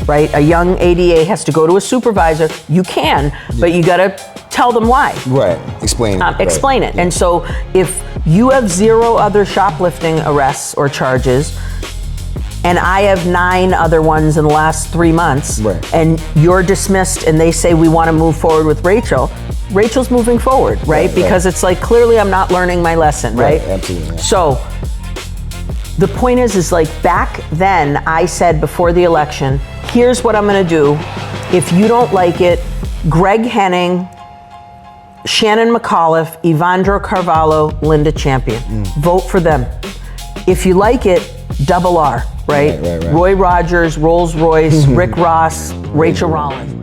right? A young ADA has to go to a supervisor. You can, but you got to tell them why. Right. Explain it. Explain it. And so if you have 0 other shoplifting arrests or charges, and I have 9 other ones in the last 3 months, and you're dismissed and they say we want to move forward with Rachel's moving forward, right? Because it's like, clearly I'm not learning my lesson, right? Absolutely. Yeah. So the point is like back then I said before the election, here's what I'm going to do. If you don't like it, Greg Henning, Shannon McAuliffe, Evandro Carvalho, Linda Champion. Vote for them. If you like it, double R, right? Right. Roy Rogers, Rolls Royce, Rick Ross, Rachael Rollins.